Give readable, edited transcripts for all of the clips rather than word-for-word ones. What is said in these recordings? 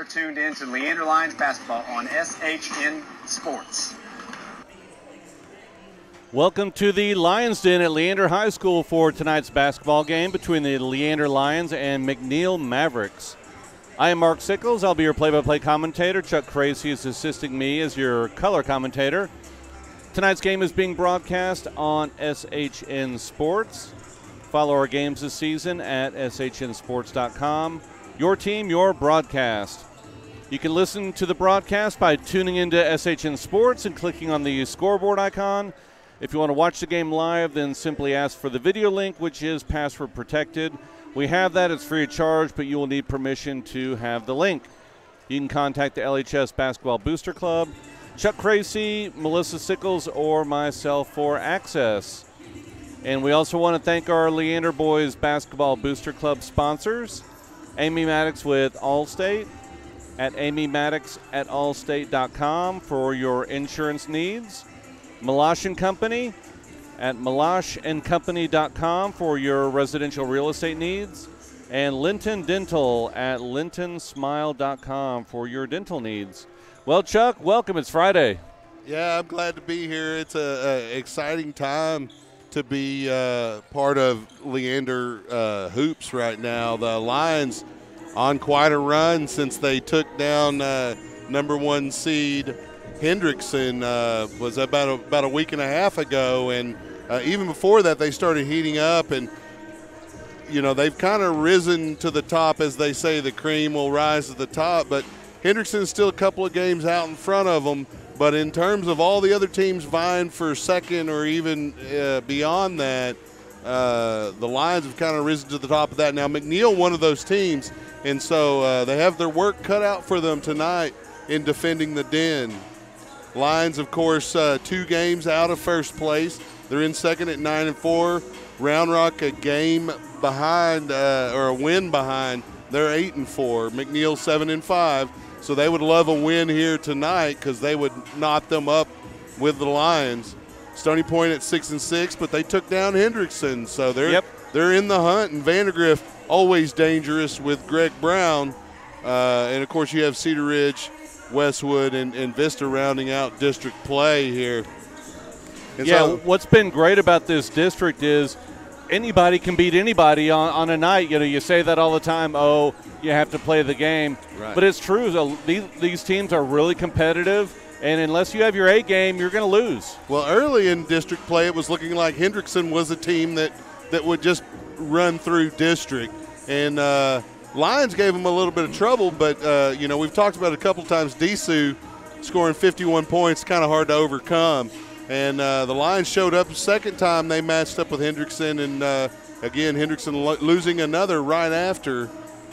tuned in to Leander Lions basketball on SHN Sports. Welcome to the Lions Den at Leander High School for tonight's basketball game between the Leander Lions and McNeil Mavericks. I am Mark Sickles. I'll be your play-by-play commentator. Chuck Kracy is assisting me as your color commentator. Tonight's game is being broadcast on SHN Sports. Follow our games this season at shnsports.com. Your team, your broadcast. You can listen to the broadcast by tuning into SHN Sports and clicking on the scoreboard icon. If you want to watch the game live, then simply ask for the video link, which is password protected. We have that. It's free of charge, but you will need permission to have the link. You can contact the LHS Basketball Booster Club, Chuck Kracy, Melissa Sickles, or myself for access. And we also want to thank our Leander Boys Basketball Booster Club sponsors, Amy Maddox with Allstate at amymaddox@allstate.com for your insurance needs, Malash & Company at malashandcompany.com for your residential real estate needs, and Linton Dental at lintonsmile.com for your dental needs. Well, Chuck, welcome. It's Friday. Yeah, I'm glad to be here. It's an exciting time to be part of Leander hoops right now. The Lions on quite a run since they took down number 1 seed Hendrickson was about a week and a half ago, and even before that they started heating up, and you know they've kind of risen to the top. As they say, the cream will rise to the top, but Hendrickson's still a couple of games out in front of them. But in terms of all the other teams vying for second or even beyond that, the Lions have kind of risen to the top of that. Now, McNeil, one of those teams, and so they have their work cut out for them tonight in defending the Den. Lions, of course, 2 games out of first place. They're in second at 9-4. Round Rock a game behind, or a win behind. They're 8-4. McNeil 7-5. So they would love a win here tonight because they would knot them up with the Lions. Stony Point at 6-6, but they took down Hendrickson, so they're in the hunt. And Vandergrift always dangerous with Greg Brown, and of course you have Cedar Ridge, Westwood, and Vista rounding out district play here. And so, what's been great about this district is anybody can beat anybody on a night. You know, you say that all the time. Oh, you have to play the game, right. But it's true. So these teams are really competitive, and unless you have your A game, you're going to lose. Well, early in district play, it was looking like Hendrickson was a team that would just run through district, and Lions gave them a little bit of trouble. But you know, we've talked about it a couple times. Disu scoring 51 points, kind of hard to overcome. And the Lions showed up the second time they matched up with Hendrickson, and again, Hendrickson losing another right after.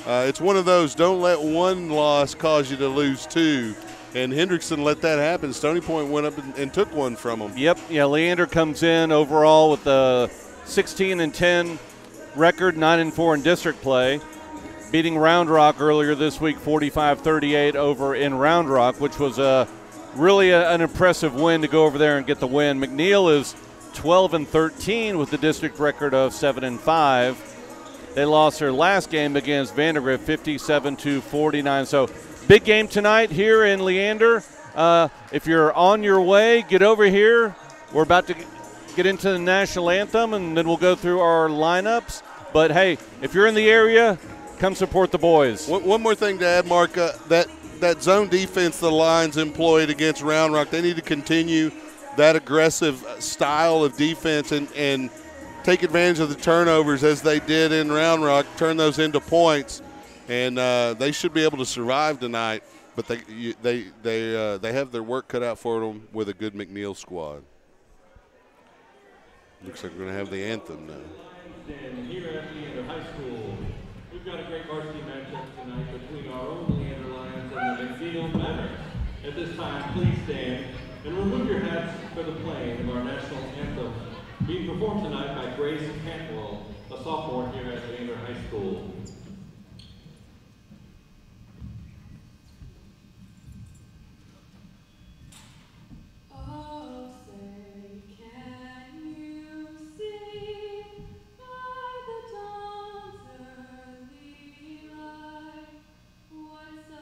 It's one of those, don't let one loss cause you to lose 2. And Hendrickson let that happen. Stony Point went up and took one from them. Yep, yeah, Leander comes in overall with a 16-10 record, 9-4 in district play, beating Round Rock earlier this week, 45-38 over in Round Rock, which was really an impressive win to go over there and get the win. McNeil is 12-13 with the district record of 7-5. They lost their last game against Vandergrift 57-49. So big game tonight here in Leander. If you're on your way, get over here. We're about to get into the national anthem, and then we'll go through our lineups. But hey, if you're in the area, come support the boys. One more thing to add, Mark, that zone defense the Lions employed against Round Rock, they need to continue that aggressive style of defense and take advantage of the turnovers as they did in Round Rock, turn those into points, and they should be able to survive tonight. But they have their work cut out for them with a good McNeil squad. Looks like we're going to have the anthem now. And here at Leander High School, we've got a great varsity matchup tonight between our own Leander Lions and the McNeil Mavericks. At this time, please stand and remove your hats for the playing of our national anthem, being performed tonight by Grace Cantwell, a sophomore here at Leander High School. So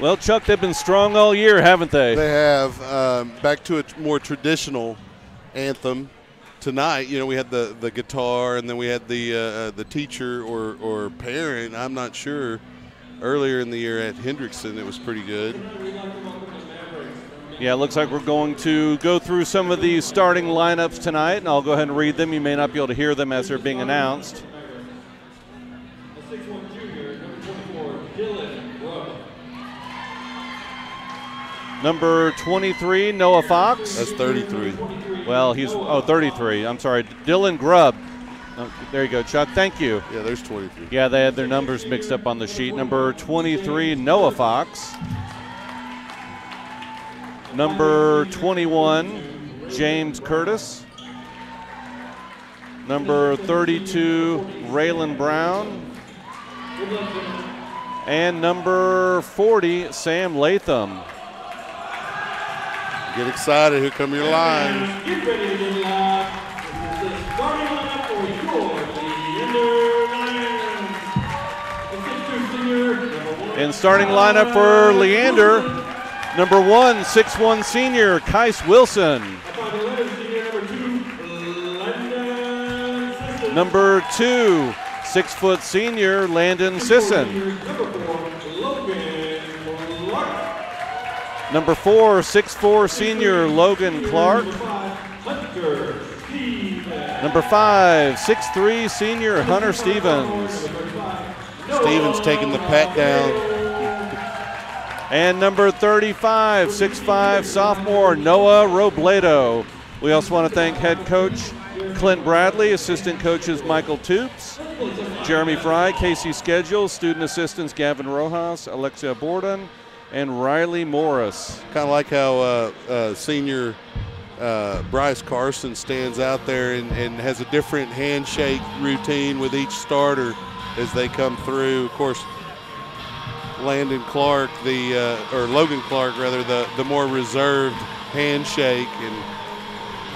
Well, Chuck, they've been strong all year, haven't they? They have. Back to a more traditional anthem. Tonight, you know, we had the guitar, and then we had the teacher or parent, I'm not sure. Earlier in the year at Hendrickson, it was pretty good. Yeah, it looks like we're going to go through some of the starting lineups tonight, and I'll go ahead and read them. You may not be able to hear them as they're being announced. Number 23, Noah Fox. That's 33. Well, he's 33. I'm sorry, Dylan Grubb. Oh, there you go, Chuck. Thank you. Yeah, there's 23. Yeah, they had their numbers mixed up on the sheet. Number 23, Noah Fox. Number 21, James Curtis. Number 32, Raylan Brown. And number 40, Sam Latham. Get excited. Here come your lines. Get ready to get live. This is the starting lineup for your Leander Lions. The 6'2" senior, number 1. And starting lineup for Leander, number 1, 6'1" senior, Kais Wilson. Number 2, 6' senior, Landon Sisson. Number 4, 6'4" senior, Logan Clark. Number 5, 6'3" senior, Hunter Stevens. Stevens taking the pat down. And number 35, 6'5", sophomore, Noah Robledo. We also want to thank head coach Clint Bradley, assistant coaches Michael Toops, Jeremy Fry, Casey Schedule, student assistants Gavin Rojas, Alexia Borden, and Riley Morris. Kind of like how senior Bryce Carson stands out there and has a different handshake routine with each starter as they come through. Of course, Logan Clark, the more reserved handshake. And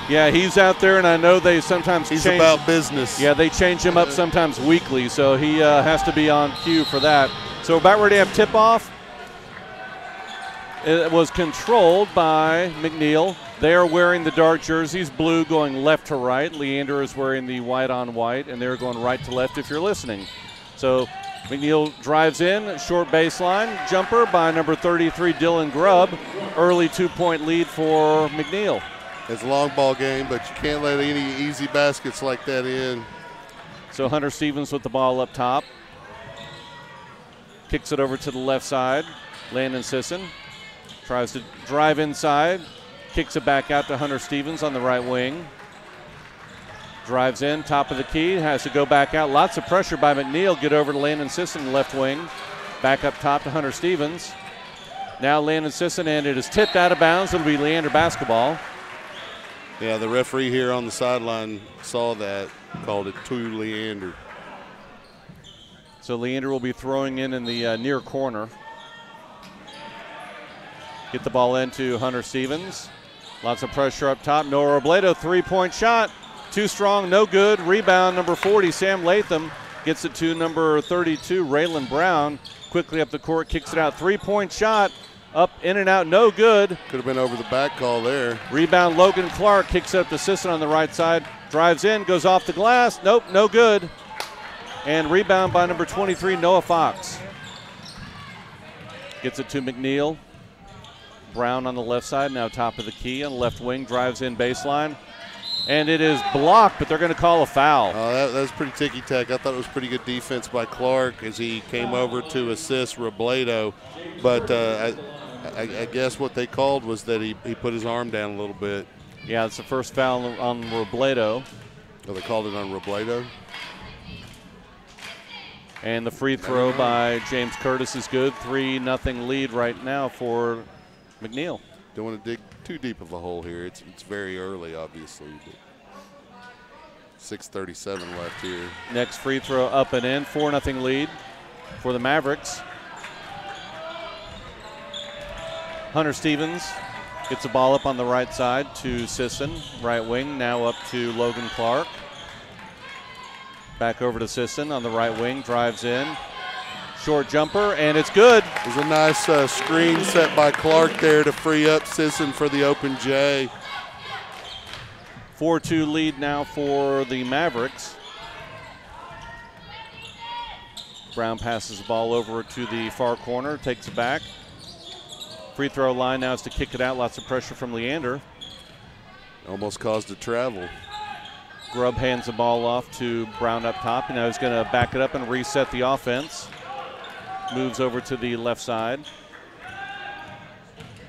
yeah, he's out there, and I know they sometimes he's about business. Yeah, they change him up sometimes weekly, so he has to be on cue for that. So we're about ready to have tip-off. It was controlled by McNeil. They are wearing the dark jerseys, blue going left to right. Leander is wearing the white on white, and they're going right to left if you're listening. So McNeil drives in, short baseline, jumper by number 33, Dylan Grubb. Early 2-point lead for McNeil. It's a long ball game, but you can't let any easy baskets like that in. So Hunter Stevens with the ball up top. Kicks it over to the left side. Landon Sisson tries to drive inside. Kicks it back out to Hunter Stevens on the right wing. Drives in, top of the key, has to go back out. Lots of pressure by McNeil. Get over to Landon Sisson, left wing. Back up top to Hunter Stevens. Now Landon Sisson, and it is tipped out of bounds. It'll be Leander basketball. Yeah, the referee here on the sideline saw that, called it to Leander. So Leander will be throwing in the near corner. Get the ball into Hunter Stevens. Lots of pressure up top. Noah Robledo, three-point shot. Too strong, no good. Rebound, number 40, Sam Latham. Gets it to number 32, Raylan Brown. Quickly up the court, kicks it out. Three-point shot. Up, in and out, no good. Could have been over the back call there. Rebound, Logan Clark kicks it up to Sisson on the right side. Drives in, goes off the glass. Nope, no good. And rebound by number 23, Noah Fox. Gets it to McNeil. Brown on the left side, now top of the key on the left wing, drives in baseline. And it is blocked, but they're going to call a foul. That was pretty ticky-tack. I thought it was pretty good defense by Clark as he came over to assist Robledo. But I guess what they called was that he put his arm down a little bit. Yeah, it's the first foul on Robledo. Oh, they called it on Robledo? And the free throw by James Curtis is good. 3-0 lead right now for McNeil. Don't want to dig too deep of a hole here. It's very early, obviously. But 6:37 left here. Next free throw up and in. 4-0 lead for the Mavericks. Hunter Stevens gets the ball up on the right side to Sisson, right wing. Now up to Logan Clark. Back over to Sisson on the right wing. Drives in. Short jumper, and it's good. It was a nice screen set by Clark there to free up Sisson for the open J. 4-2 lead now for the Mavericks. Brown passes the ball over to the far corner, takes it back. Free throw line now is to kick it out. Lots of pressure from Leander. Almost caused a travel. Grubb hands the ball off to Brown up top. Now he's going to back it up and reset the offense. Moves over to the left side.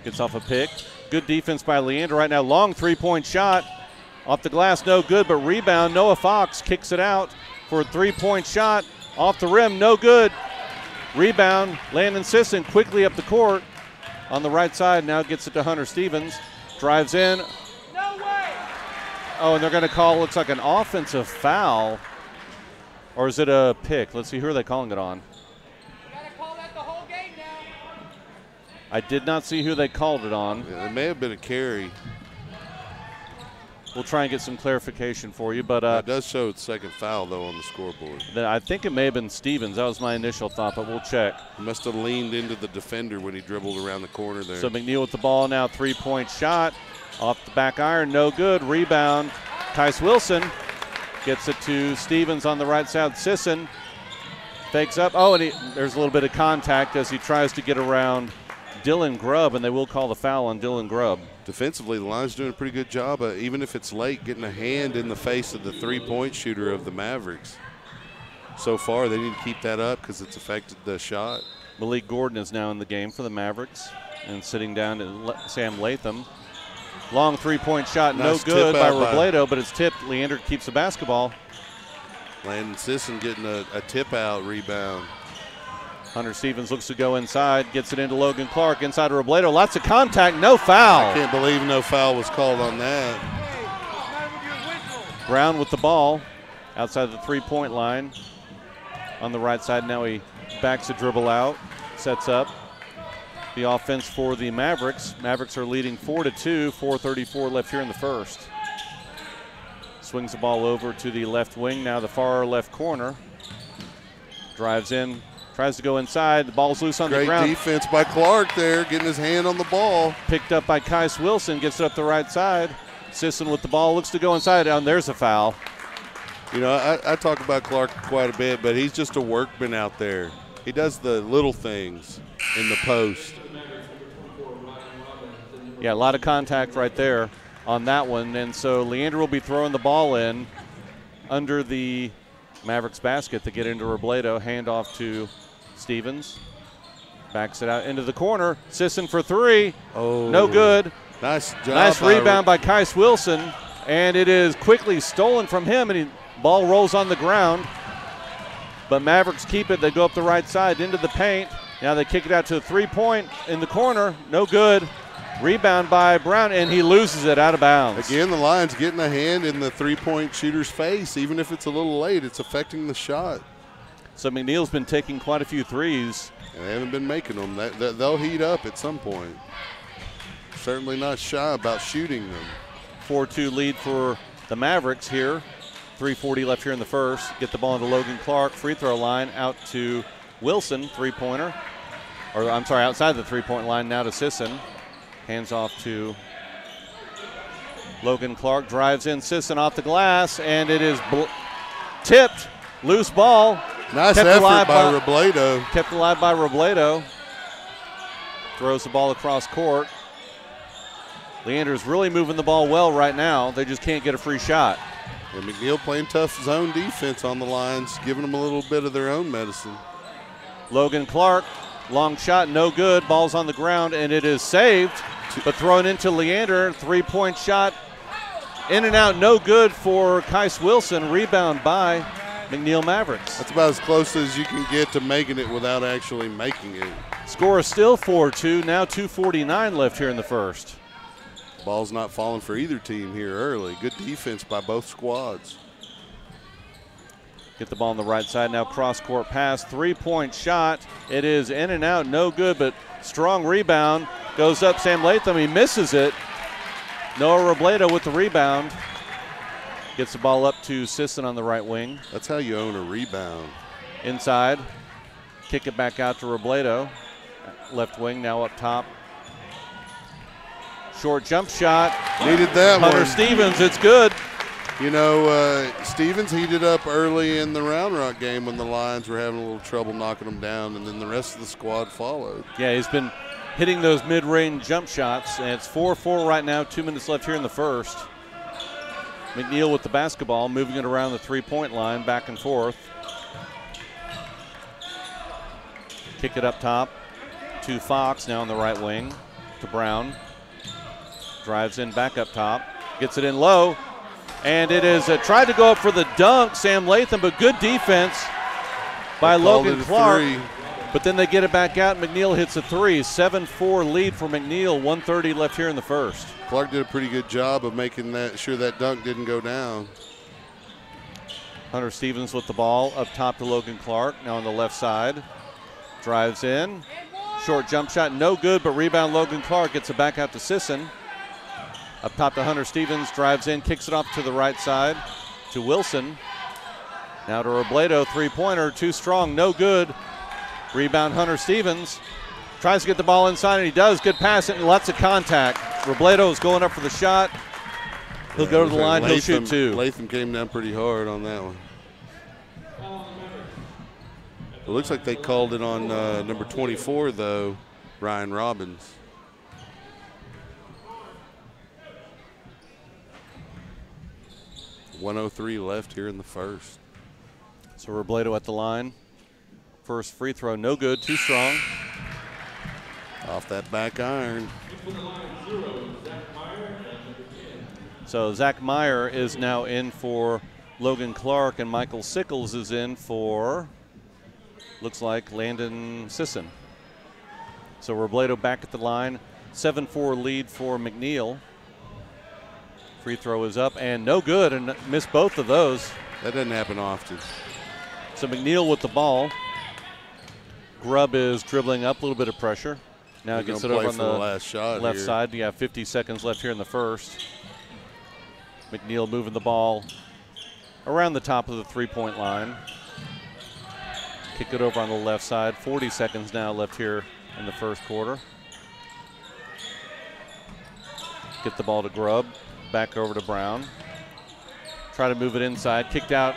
Gets off a pick. Good defense by Leander right now. Long three-point shot. Off the glass, no good, but rebound. Noah Fox kicks it out for a three-point shot. Off the rim, no good. Rebound, Landon Sisson quickly up the court. On the right side, now gets it to Hunter Stevens. Drives in. No way! Oh, and they're going to call, looks like an offensive foul. Or is it a pick? Let's see, who are they calling it on? I did not see who they called it on. Yeah, it may have been a carry. We'll try and get some clarification for you, but it does show its second foul though on the scoreboard. I think it may have been Stevens. That was my initial thought, but we'll check. He must have leaned into the defender when he dribbled around the corner there. So McNeil with the ball now, three-point shot off the back iron, no good. Rebound, Tice Wilson gets it to Stevens on the right side. Sisson fakes up. Oh, and there's a little bit of contact as he tries to get around Dylan Grubb, and they will call the foul on Dylan Grubb. Defensively, the Lions doing a pretty good job, even if it's late, getting a hand in the face of the three-point shooter of the Mavericks. So far, they need to keep that up because it's affected the shot. Malik Gordon is now in the game for the Mavericks and sitting down to Sam Latham. Long three-point shot, nice no good by Robledo, but it's tipped. Leander keeps the basketball. Landon Sisson getting a tip-out rebound. Hunter Stevens looks to go inside, gets it into Logan Clark, inside to Robledo. Lots of contact, no foul. I can't believe no foul was called on that. Brown with the ball outside the three-point line. On the right side, now he backs the dribble out, sets up the offense for the Mavericks. Mavericks are leading 4-2, 4:34 left here in the first. Swings the ball over to the left wing, now the far left corner. Drives in. Tries to go inside. The ball's loose on the ground. Great defense by Clark there, getting his hand on the ball. Picked up by Kais Wilson. Gets it up the right side. Sisson with the ball. Looks to go inside. And there's a foul. You know, I talk about Clark quite a bit, but he's just a workman out there. He does the little things in the post. Yeah, a lot of contact right there on that one. And so Leander will be throwing the ball in under the Mavericks basket to get into Robledo. Hand off to Stevens. Backs it out into the corner. Sisson for three. Oh, no good. Nice job. Nice rebound by Kais Wilson. And it is quickly stolen from him, and ball rolls on the ground. But Mavericks keep it. They go up the right side into the paint. Now they kick it out to the three-point in the corner. No good. Rebound by Brown, and he loses it out of bounds. Again, the Lions getting a hand in the three-point shooter's face. Even if it's a little late, it's affecting the shot. So McNeil's been taking quite a few threes. And they haven't been making them. They'll heat up at some point. Certainly not shy about shooting them. 4-2 lead for the Mavericks here. 3:40 left here in the first. Get the ball into Logan Clark. Free throw line out to Wilson, three-pointer. Or I'm sorry, outside the three-point line now to Sisson. Hands off to Logan Clark. Drives in Sisson off the glass, and it is tipped. Loose ball. Nice effort by Robledo. Kept alive by Robledo. Throws the ball across court. Leander's really moving the ball well right now. They just can't get a free shot. And McNeil playing tough zone defense on the Lions, giving them a little bit of their own medicine. Logan Clark, long shot, no good. Ball's on the ground, and it is saved, but thrown into Leander. Three-point shot, in and out, no good for Kais Wilson. Rebound by McNeil Mavericks. That's about as close as you can get to making it without actually making it. Score is still 4-2, now 2:49 left here in the first. Ball's not falling for either team here early. Good defense by both squads. Get the ball on the right side now, cross-court pass, three-point shot. It is in and out, no good, but strong rebound. Goes up Sam Latham, he misses it. Noah Robledo with the rebound. Gets the ball up to Sisson on the right wing. That's how you own a rebound. Inside. Kick it back out to Robledo. Left wing now up top. Short jump shot. Needed that Hunter one. Stevens, it's good. You know, Stevens heated up early in the Round Rock game when the Lions were having a little trouble knocking them down, and then the rest of the squad followed. Yeah, he's been hitting those mid-range jump shots, and it's 4-4 right now, 2 minutes left here in the first. McNeil with the basketball, moving it around the three-point line, back and forth. Kick it up top to Fox, now on the right wing, to Brown. Drives in back up top, gets it in low, and it is tried to go up for the dunk, Sam Latham, but good defense by Logan Clark. But then they get it back out. McNeil hits a three. 7-4 lead for McNeil. 1:30 left here in the first. Clark did a pretty good job of making sure that dunk didn't go down. Hunter Stevens with the ball up top to Logan Clark. Now on the left side. Drives in. Short jump shot. No good, but rebound Logan Clark. Gets it back out to Sisson. Up top to Hunter Stevens. Drives in. Kicks it off to the right side to Wilson. Now to Robledo. Three-pointer. Too strong. No good. Rebound Hunter Stevens. Tries to get the ball inside, and he does. Good pass and lots of contact. Robledo is going up for the shot. He'll go to the line. He'll shoot two. Latham came down pretty hard on that one. It looks like they called it on number 24, though, Ryan Robbins. .103 left here in the first. So Robledo at the line. First free throw, no good, too strong. Off that back iron. So Zach Meyer is now in for Logan Clark, and Michael Sickles is in for, looks like, Landon Sisson. So Robledo back at the line. 7-4 lead for McNeil. Free throw is up and no good, and missed both of those. That doesn't happen often. So McNeil with the ball. Grubb is dribbling up, a little bit of pressure. Now gets it over on the last shot left here. side. Yeah, 50 seconds left here in the first. McNeil moving the ball around the top of the three-point line. Kick it over on the left side. 40 seconds now left here in the first quarter. Get the ball to Grubb. Back over to Brown. Try to move it inside. Kicked out.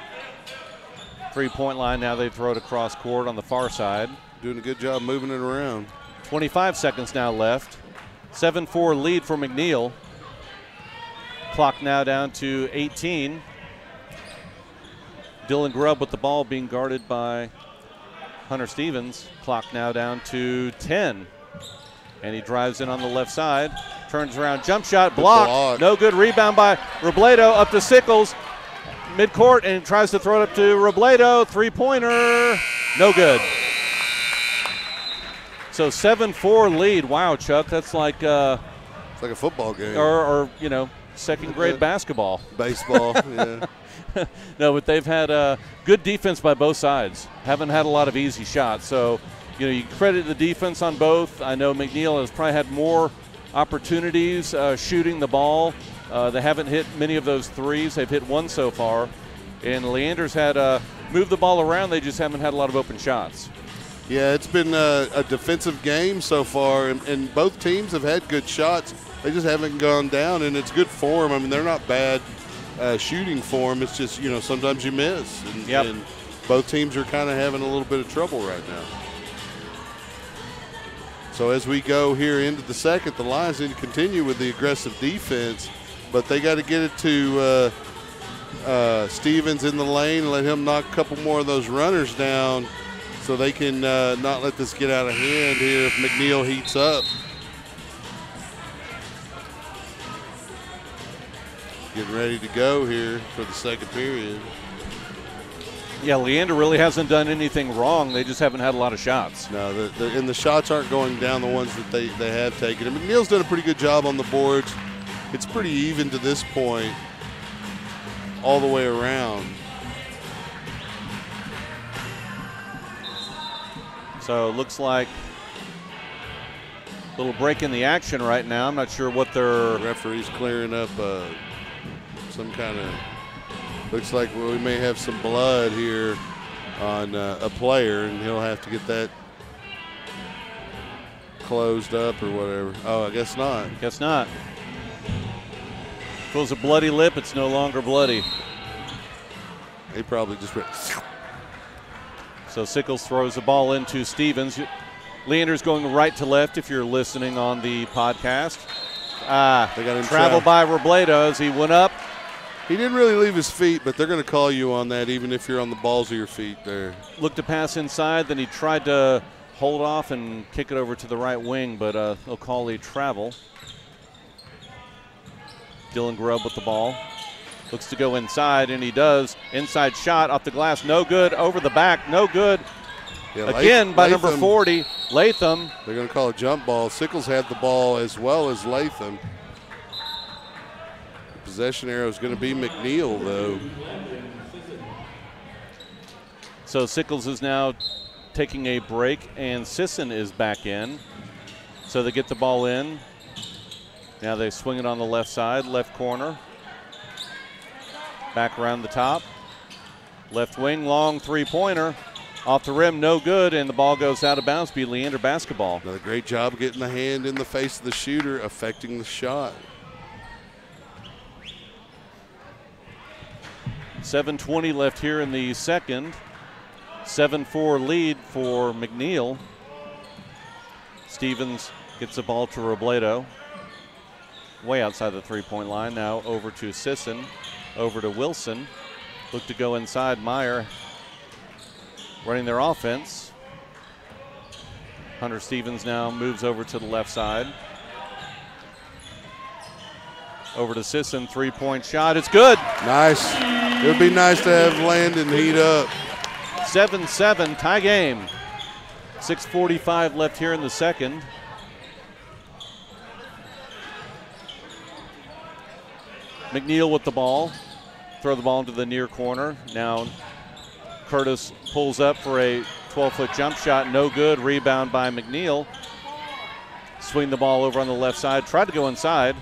Three-point line. Now they throw it across court on the far side. Doing a good job moving it around. 25 seconds now left. 7-4 lead for McNeil. Clock now down to 18. Dylan Grubb with the ball being guarded by Hunter Stevens. Clock now down to 10. And he drives in on the left side. Turns around, jump shot, blocked. No good, rebound by Robledo up to Sickles. Midcourt, and tries to throw it up to Robledo. Three-pointer, no good. So 7-4 lead. Wow, Chuck, that's like it's like a football game. Or you know, second grade basketball. Baseball, yeah. No, but they've had good defense by both sides. Haven't had a lot of easy shots. So, you know, you credit the defense on both. I know McNeil has probably had more opportunities shooting the ball. They haven't hit many of those threes. They've hit one so far. And Leander's had moved the ball around. They just haven't had a lot of open shots. Yeah, it's been a defensive game so far, and both teams have had good shots. They just haven't gone down, and it's good form. I mean, they're not bad shooting form. It's just, you know, sometimes you miss. And both teams are kind of having a little bit of trouble right now. So as we go here into the second, the Lions need to continue with the aggressive defense, but they got to get it to Stevens in the lane and let him knock a couple more of those runners down so they can not let this get out of hand here if McNeil heats up. Getting ready to go here for the second period. Yeah, Leander really hasn't done anything wrong. They just haven't had a lot of shots. No, and the shots aren't going down, the ones that they have taken. And McNeil's done a pretty good job on the boards. It's pretty even to this point all the way around. So it looks like a little break in the action right now. I'm not sure what they're. The referee's clearing up some kind of, looks like we may have some blood here. on a player, and he'll have to get that closed up or whatever. Oh, I guess not. Guess not. If it was a bloody lip, it's no longer bloody. He probably just went. So Sickles throws the ball into Stevens. Leander's going right to left if you're listening on the podcast. They got him travel by Robledo as he went up. He didn't really leave his feet, but they're going to call you on that even if you're on the balls of your feet there. Looked to pass inside, then he tried to hold off and kick it over to the right wing, but they'll call a travel. Dylan Grubb with the ball. Looks to go inside, and he does. Inside shot off the glass, no good. Over the back, no good. Yeah, Again by number 40, Latham. They're going to call a jump ball. Sickles had the ball as well as Latham. The possession arrow is going to be McNeil, though. So Sickles is now taking a break, and Sisson is back in. So they get the ball in. Now they swing it on the left side, left corner. Back around the top. Left wing, long three-pointer. Off the rim, no good, and the ball goes out of bounds. Be Leander basketball. Another great job getting the hand in the face of the shooter, affecting the shot. 7:20 left here in the second. 7-4 lead for McNeil. Stevens gets the ball to Robledo. Way outside the three-point line. Now over to Sisson. Over to Wilson. Look to go inside. Meyer running their offense. Hunter Stevens now moves over to the left side. Over to Sisson, three-point shot. It's good. Nice. It would be nice to have Landon heat up. 7-7, tie game. 6:45 left here in the second. McNeil with the ball. Throw the ball into the near corner. Now Curtis pulls up for a 12-foot jump shot. No good. Rebound by McNeil. Swing the ball over on the left side. Tried to go inside.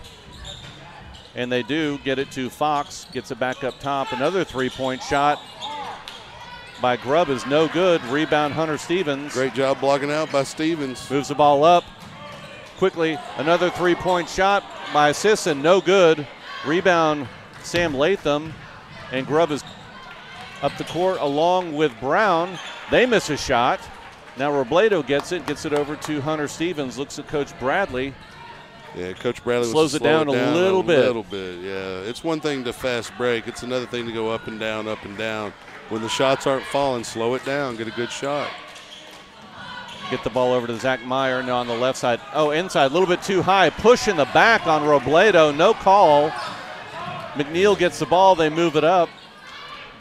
And they do get it to Fox. Gets it back up top. Another three-point shot by Grubb is no good. Rebound Hunter Stevens. Great job blocking out by Stevens. Moves the ball up quickly. Another three-point shot by Sisson. No good. Rebound Sam Latham. And Grubb is up the court along with Brown. They miss a shot. Now Robledo gets it over to Hunter Stevens. Looks at Coach Bradley. Yeah, Coach Bradley slows it down a little bit. A little bit, yeah. It's one thing to fast break. It's another thing to go up and down, up and down. When the shots aren't falling, slow it down. Get a good shot. Get the ball over to Zach Meyer now on the left side. Oh, inside, a little bit too high. Push in the back on Robledo. No call. McNeil gets the ball. They move it up.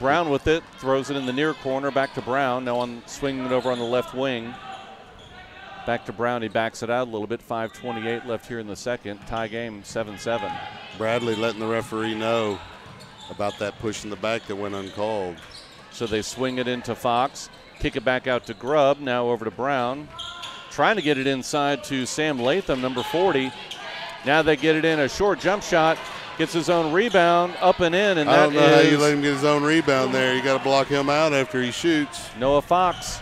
Brown with it. Throws it in the near corner. Back to Brown. Now swinging it over on the left wing. Back to Brown. He backs it out a little bit. 5:28 left here in the second. Tie game 7-7. Bradley letting the referee know about that push in the back that went uncalled. So they swing it into Fox. Kick it back out to Grubb. Now over to Brown. Trying to get it inside to Sam Latham, number 40. Now they get it in. A short jump shot. Gets his own rebound up and in. And I don't know how you let him get his own rebound there. You got to block him out after he shoots. Noah Fox,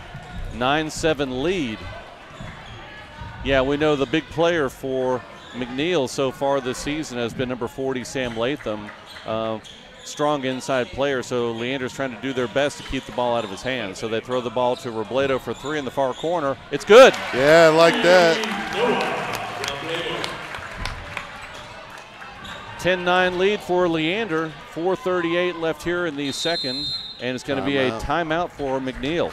9-7 lead. Yeah, we know the big player for McNeil so far this season has been number 40, Sam Latham. Strong inside player, so Leander's trying to do their best to keep the ball out of his hands. So they throw the ball to Robledo for three in the far corner. It's good. Yeah, I like that. 10-9 lead for Leander. 4:38 left here in the second, and it's going to be a timeout for McNeil.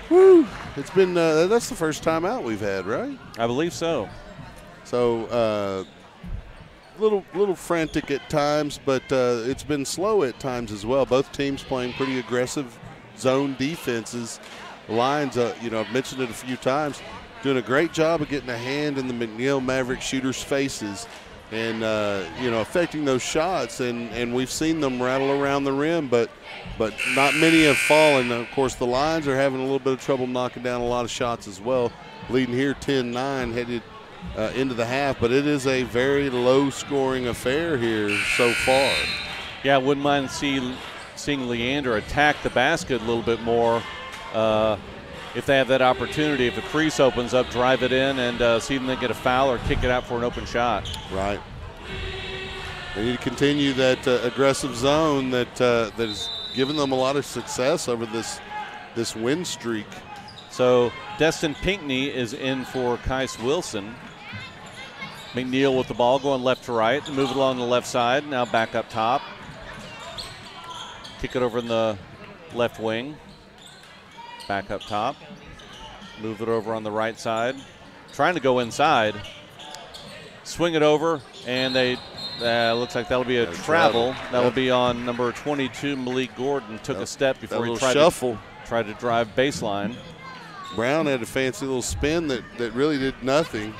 Woo! It's been that's the first timeout we've had, right? I believe so. So little frantic at times, but it's been slow at times as well. Both teams playing pretty aggressive zone defenses. The Lions, I've mentioned it a few times, doing a great job of getting a hand in the McNeil Mavericks shooters' faces and, affecting those shots. And we've seen them rattle around the rim, but not many have fallen. Of course, the Lions are having a little bit of trouble knocking down a lot of shots as well. Leading here 10-9 headed into the half, but it is a very low-scoring affair here so far. Yeah, I wouldn't mind to see seeing Leander attack the basket a little bit more. If they have that opportunity, if the crease opens up, drive it in and see them get a foul or kick it out for an open shot. Right. They need to continue that aggressive zone that has given them a lot of success over this win streak. So Destin Pinckney is in for Kais Wilson. McNeil with the ball going left to right, move it along the left side, now back up top. Kick it over in the left wing. Back up top. Move it over on the right side. Trying to go inside. Swing it over, and they looks like that'll be a travel. That will be on number 22, Malik Gordon. Took a step before he tried to drive baseline. Brown had a fancy little spin that really did nothing.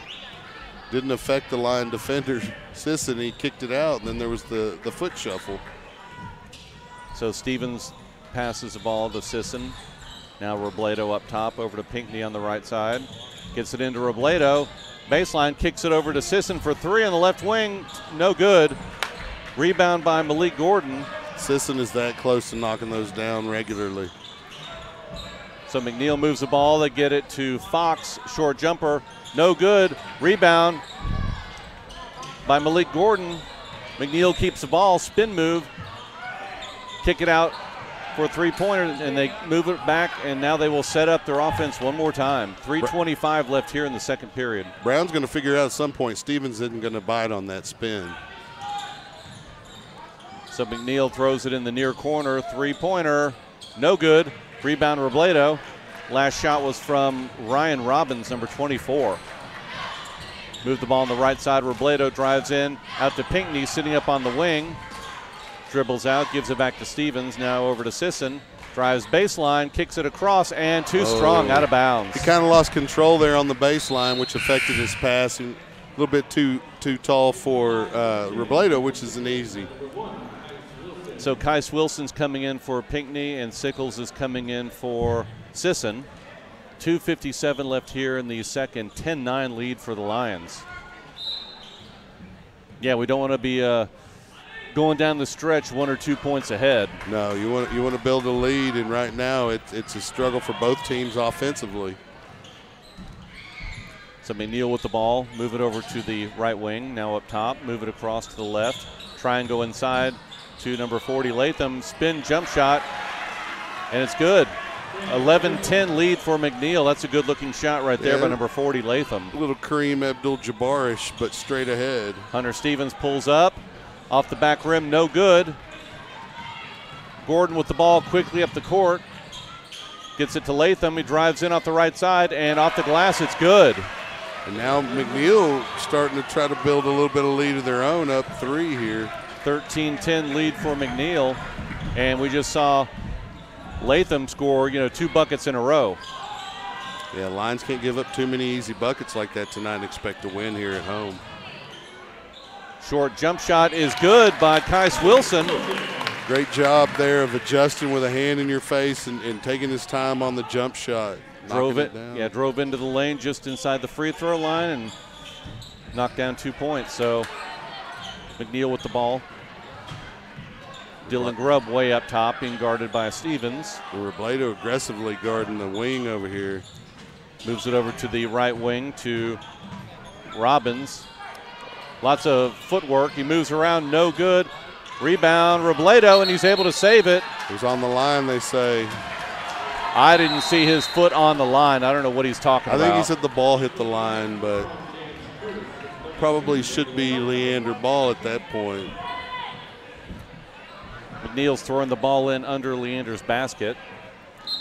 Didn't affect the line defender, Sisson. He kicked it out, and then there was the foot shuffle. So Stevens passes the ball to Sisson. Now Robledo up top, over to Pinckney on the right side. Gets it into Robledo. Baseline, kicks it over to Sisson for three on the left wing. No good. Rebound by Malik Gordon. Sisson is that close to knocking those down regularly. So McNeil moves the ball. They get it to Fox. Short jumper. No good. Rebound by Malik Gordon. McNeil keeps the ball. Spin move. Kick it out for a three-pointer, and they move it back, and now they will set up their offense one more time. 3:25 left here in the second period. Brown's going to figure out at some point Stevens isn't going to bite on that spin. So McNeil throws it in the near corner. Three-pointer. No good. Rebound Robledo. Last shot was from Ryan Robbins, number 24. Move the ball on the right side. Robledo drives in. Out to Pinckney, sitting up on the wing. Dribbles out, gives it back to Stevens. Now over to Sisson. Drives baseline, kicks it across, and too strong, out of bounds. He kind of lost control there on the baseline, which affected his pass. A little bit too tall for Robledo, which isn't easy. So Kais Wilson's coming in for Pinckney, and Sickles is coming in for Sisson. 2:57 left here in the second. 10-9 lead for the Lions. Yeah, we don't want to be going down the stretch 1 or 2 points ahead. No, you want to build a lead, and right now it's a struggle for both teams offensively. So McNeil with the ball, move it over to the right wing, now up top, move it across to the left, try and go inside to number 40 Latham, spin jump shot, and it's good. 11-10 lead for McNeil. That's a good looking shot right there by number 40 Latham. A little Kareem Abdul-Jabbarish, but straight ahead. Hunter Stevens pulls up. Off the back rim, no good. Gordon with the ball quickly up the court. Gets it to Latham. He drives in off the right side, and off the glass, it's good. And now McNeil starting to try to build a little bit of lead of their own, up 3 here. 13-10 lead for McNeil. And we just saw Latham score, 2 buckets in a row. Yeah, Lions can't give up too many easy buckets like that tonight and expect to win here at home. Short jump shot is good by Kais Wilson. Great job there of adjusting with a hand in your face and taking his time on the jump shot. Drove into the lane just inside the free throw line and knocked down 2 points. So McNeil with the ball. Dylan Grubb way up top, being guarded by Stevens. Robledo aggressively guarding the wing over here. Moves it over to the right wing to Robbins. Lots of footwork. He moves around, no good. Rebound, Robledo, and he's able to save it. It was on the line, they say. I didn't see his foot on the line. I don't know what he's talking about. I think he said the ball hit the line, but probably should be Leander ball at that point. McNeil's throwing the ball in under Leander's basket.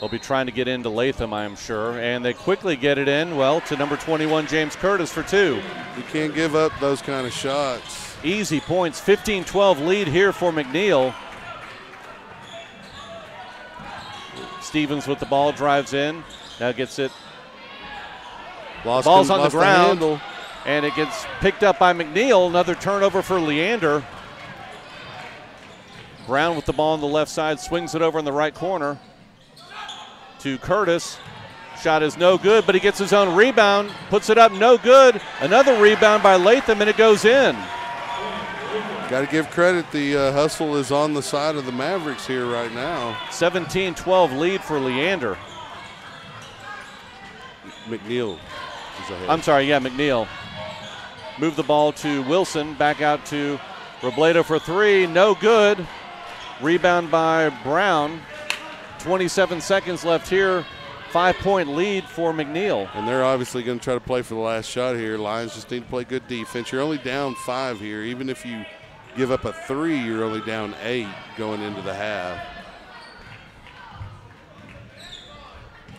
They'll be trying to get into Latham, I am sure. And they quickly get it in, to number 21, James Curtis, for 2. You can't give up those kind of shots. Easy points. 15-12 lead here for McNeil. Stevens with the ball, drives in. Now gets it. Ball's on the ground. And it gets picked up by McNeil. Another turnover for Leander. Brown with the ball on the left side, swings it over in the right corner to Curtis. Shot is no good, but he gets his own rebound, puts it up, no good. Another rebound by Latham, and it goes in. Got to give credit. The hustle is on the side of the Mavericks here right now. 17-12 lead for Leander. McNeil is ahead. I'm sorry, yeah, McNeil. Move the ball to Wilson, back out to Robledo for three, no good. Rebound by Brown. 27 seconds left here. 5-point lead for McNeil. And they're obviously going to try to play for the last shot here. Lions just need to play good defense. You're only down 5 here. Even if you give up a 3, you're only down 8 going into the half.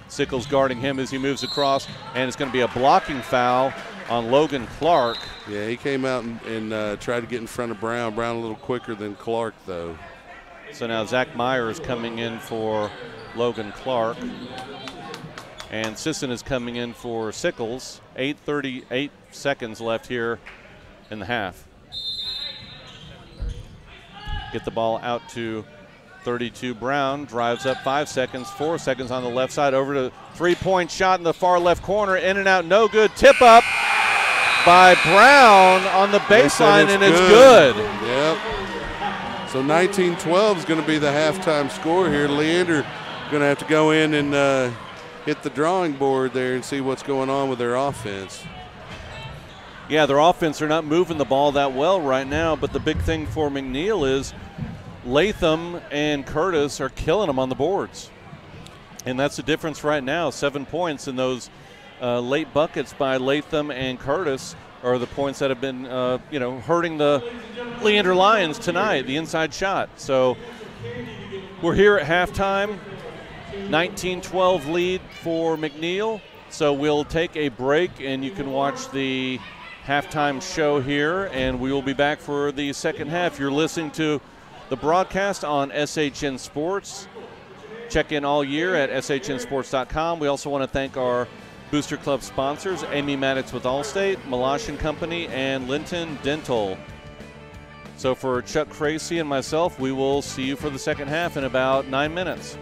Sickles guarding him as he moves across, and it's going to be a blocking foul on Logan Clark. Yeah, he came out and tried to get in front of Brown. Brown a little quicker than Clark, though. So now Zach Myers coming in for Logan Clark. And Sisson is coming in for Sickles. 8:38 seconds left here in the half. Get the ball out to 32 Brown. Drives up 5 seconds, 4 seconds on the left side. Over to three-point shot in the far left corner. In and out, no good. Tip up by Brown on the baseline, and it's good. Yep. So 19-12 is going to be the halftime score here. Leander going to have to go in and hit the drawing board there and see what's going on with their offense. Yeah, their offense, they're not moving the ball that well right now, but the big thing for McNeil is Latham and Curtis are killing them on the boards. And that's the difference right now. 7 points in those late buckets by Latham and Curtis are the points that have been, hurting the Leander Lions tonight, the inside shot. So we're here at halftime. 19-12 lead for McNeil. So we'll take a break, and you can watch the halftime show here, and we will be back for the second half. You're listening to the broadcast on SHN Sports. Check in all year at shnsports.com. We also want to thank our Booster Club sponsors, Amy Maddox with Allstate, Malash & Company, and Linton Dental. So for Chuck Kracy and myself, we will see you for the second half in about 9 minutes.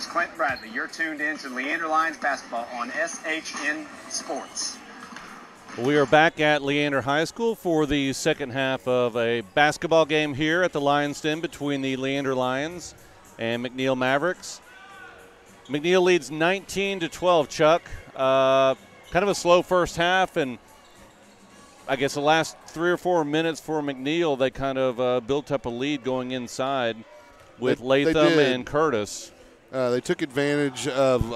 is Clint Bradley. You're tuned in to Leander Lions basketball on SHN Sports. We are back at Leander High School for the second half of a basketball game here at the Lions Den between the Leander Lions and McNeil Mavericks. McNeil leads 19-12, Chuck. Kind of a slow first half, and I guess the last 3 or 4 minutes for McNeil, they kind of built up a lead going inside with Latham and Curtis. They took advantage of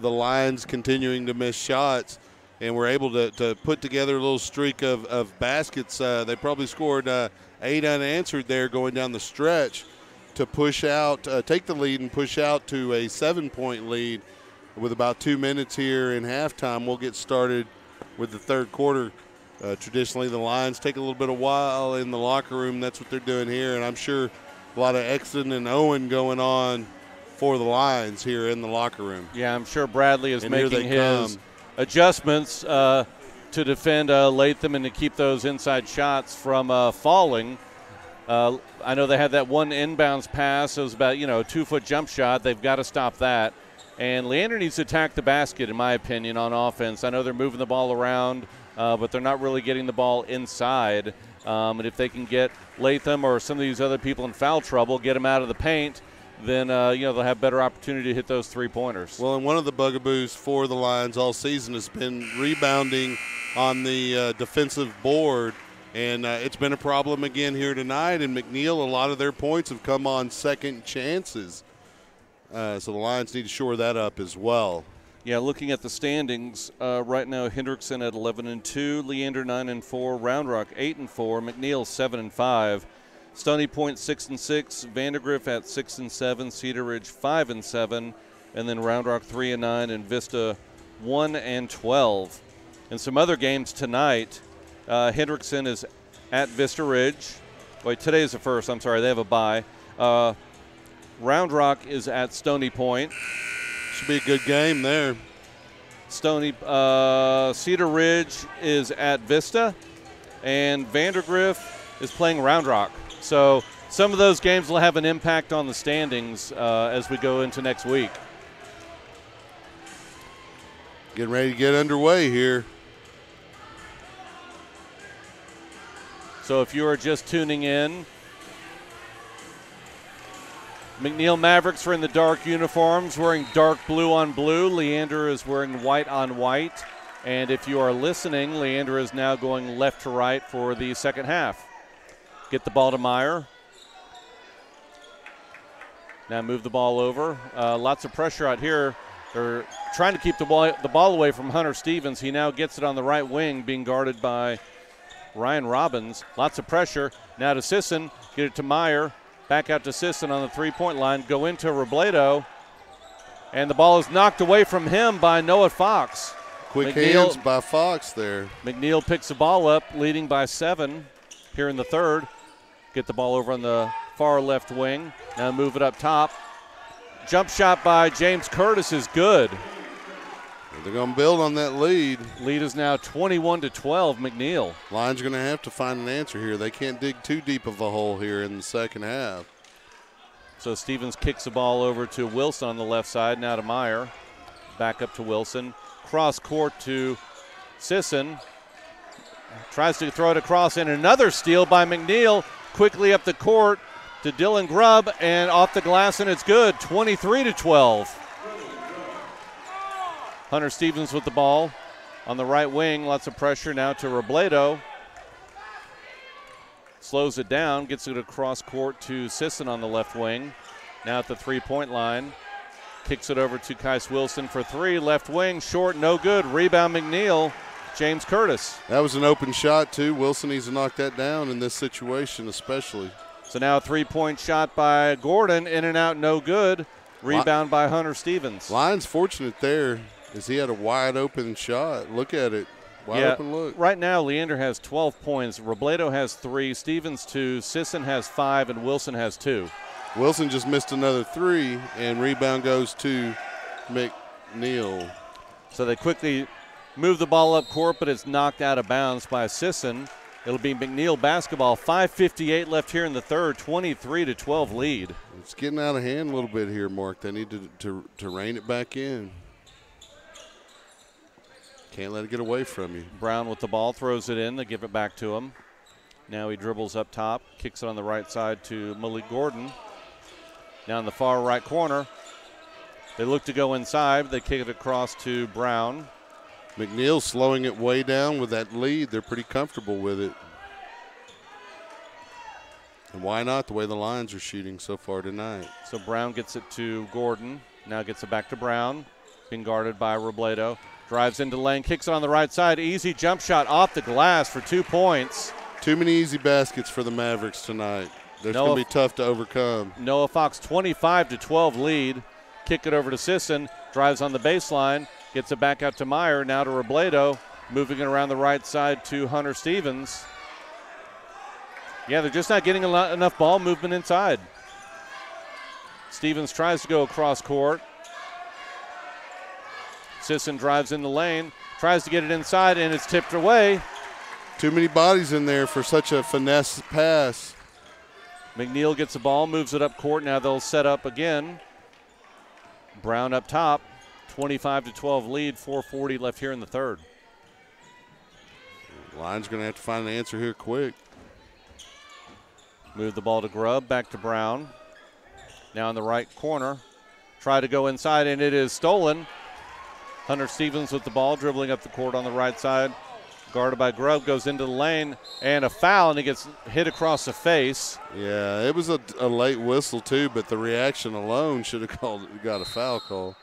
the Lions continuing to miss shots, and were able to put together a little streak of baskets. They probably scored 8 unanswered there going down the stretch to push out, take the lead and push out to a 7-point lead with about 2 minutes here in halftime. We'll get started with the third quarter. Traditionally, the Lions take a little bit of while in the locker room. That's what they're doing here, and I'm sure a lot of Exton and Owen going on for the Lions here in the locker room. Yeah, I'm sure Bradley is making his adjustments to defend Latham and to keep those inside shots from falling. I know they had that one inbounds pass. It was about, a 2-foot jump shot. They've got to stop that. And Leander needs to attack the basket, in my opinion, on offense. I know they're moving the ball around, but they're not really getting the ball inside. And if they can get Latham or some of these other people in foul trouble, get them out of the paint, then they'll have better opportunity to hit those 3-pointers. Well, and one of the bugaboos for the Lions all season has been rebounding on the defensive board, and it's been a problem again here tonight. And McNeil, a lot of their points have come on second chances, so the Lions need to shore that up as well. Yeah, looking at the standings right now, Hendrickson at 11-2, Leander 9-4, Round Rock 8-4, McNeil 7-5. Stony Point 6-6, Vandergrift at 6-7, Cedar Ridge 5-7, and then Round Rock 3-9, and Vista 1-12. And some other games tonight, Hendrickson is at Vista Ridge. Wait, today is the first. I'm sorry, they have a bye. Round Rock is at Stony Point. Should be a good game there. Cedar Ridge is at Vista, and Vandergrift is playing Round Rock. So some of those games will have an impact on the standings as we go into next week. Getting ready to get underway here. So if you are just tuning in, McNeil Mavericks are in the dark uniforms, wearing dark blue on blue. Leander is wearing white on white. And if you are listening, Leander is now going left to right for the second half. Get the ball to Meyer. Now move the ball over. Lots of pressure out here. They're trying to keep the ball away from Hunter Stevens. He now gets it on the right wing, being guarded by Ryan Robbins. Lots of pressure. Now to Sisson. Get it to Meyer. Back out to Sisson on the three-point line. Go into Robledo. And the ball is knocked away from him by Noah Fox. Quick hands by Fox there. McNeil picks the ball up, leading by 7 here in the third. Get the ball over on the far left wing. Now move it up top. Jump shot by James Curtis is good. They're going to build on that lead. Lead is now 21-12, McNeil. Lions going to have to find an answer here. They can't dig too deep of a hole here in the second half. So Stevens kicks the ball over to Wilson on the left side, now to Meyer. Back up to Wilson. Cross court to Sisson. Tries to throw it across, and another steal by McNeil. Quickly up the court to Dylan Grubb, and off the glass, and it's good. 23-12. Hunter Stevens with the ball on the right wing. Lots of pressure now to Robledo. Slows it down, gets it across court to Sisson on the left wing. Now at the three-point line. Kicks it over to Kais Wilson for 3. Left wing, short, no good. Rebound McNeil. James Curtis. That was an open shot, too. Wilson needs to knock that down in this situation especially. So now a three-point shot by Gordon. In and out, no good. Rebound by Hunter Stevens. Lions fortunate there as he had a wide open shot. Look at it. Wide open look. Right now, Leander has 12 points. Robledo has 3, Stevens 2, Sisson has 5, and Wilson has 2. Wilson just missed another 3, and rebound goes to McNeil. So they quickly move the ball up court, but it's knocked out of bounds by Sisson. It'll be McNeil basketball. 5:58 left here in the third. 23-12 lead. It's getting out of hand a little bit here, Mark. They need to rein it back in. Can't let it get away from you. Brown with the ball, throws it in. They give it back to him. Now he dribbles up top, kicks it on the right side to Malik Gordon. Now in the far right corner. They look to go inside. They kick it across to Brown. McNeil slowing it way down with that lead. They're pretty comfortable with it. And why not, the way the Lions are shooting so far tonight. So Brown gets it to Gordon. Now gets it back to Brown. Being guarded by Robledo. Drives into the lane, kicks it on the right side. Easy jump shot off the glass for 2 points. Too many easy baskets for the Mavericks tonight. They're going to be tough to overcome. Noah Fox 25-12 lead. Kick it over to Sisson. Drives on the baseline. Gets it back out to Meyer. Now to Robledo. Moving it around the right side to Hunter Stevens. Yeah, they're just not getting enough ball movement inside. Stevens tries to go across court. Sisson drives in the lane. Tries to get it inside, and it's tipped away. Too many bodies in there for such a finesse pass. McNeil gets the ball, moves it up court. Now they'll set up again. Brown up top. 25-12 lead, 4:40 left here in the third. Lions going to have to find an answer here quick. Move the ball to Grubb, back to Brown. Now in the right corner. Try to go inside, and it is stolen. Hunter Stevens with the ball, dribbling up the court on the right side. Guarded by Grubb, goes into the lane, and a foul, and he gets hit across the face. Yeah, it was a late whistle too, but the reaction alone should have got a foul call.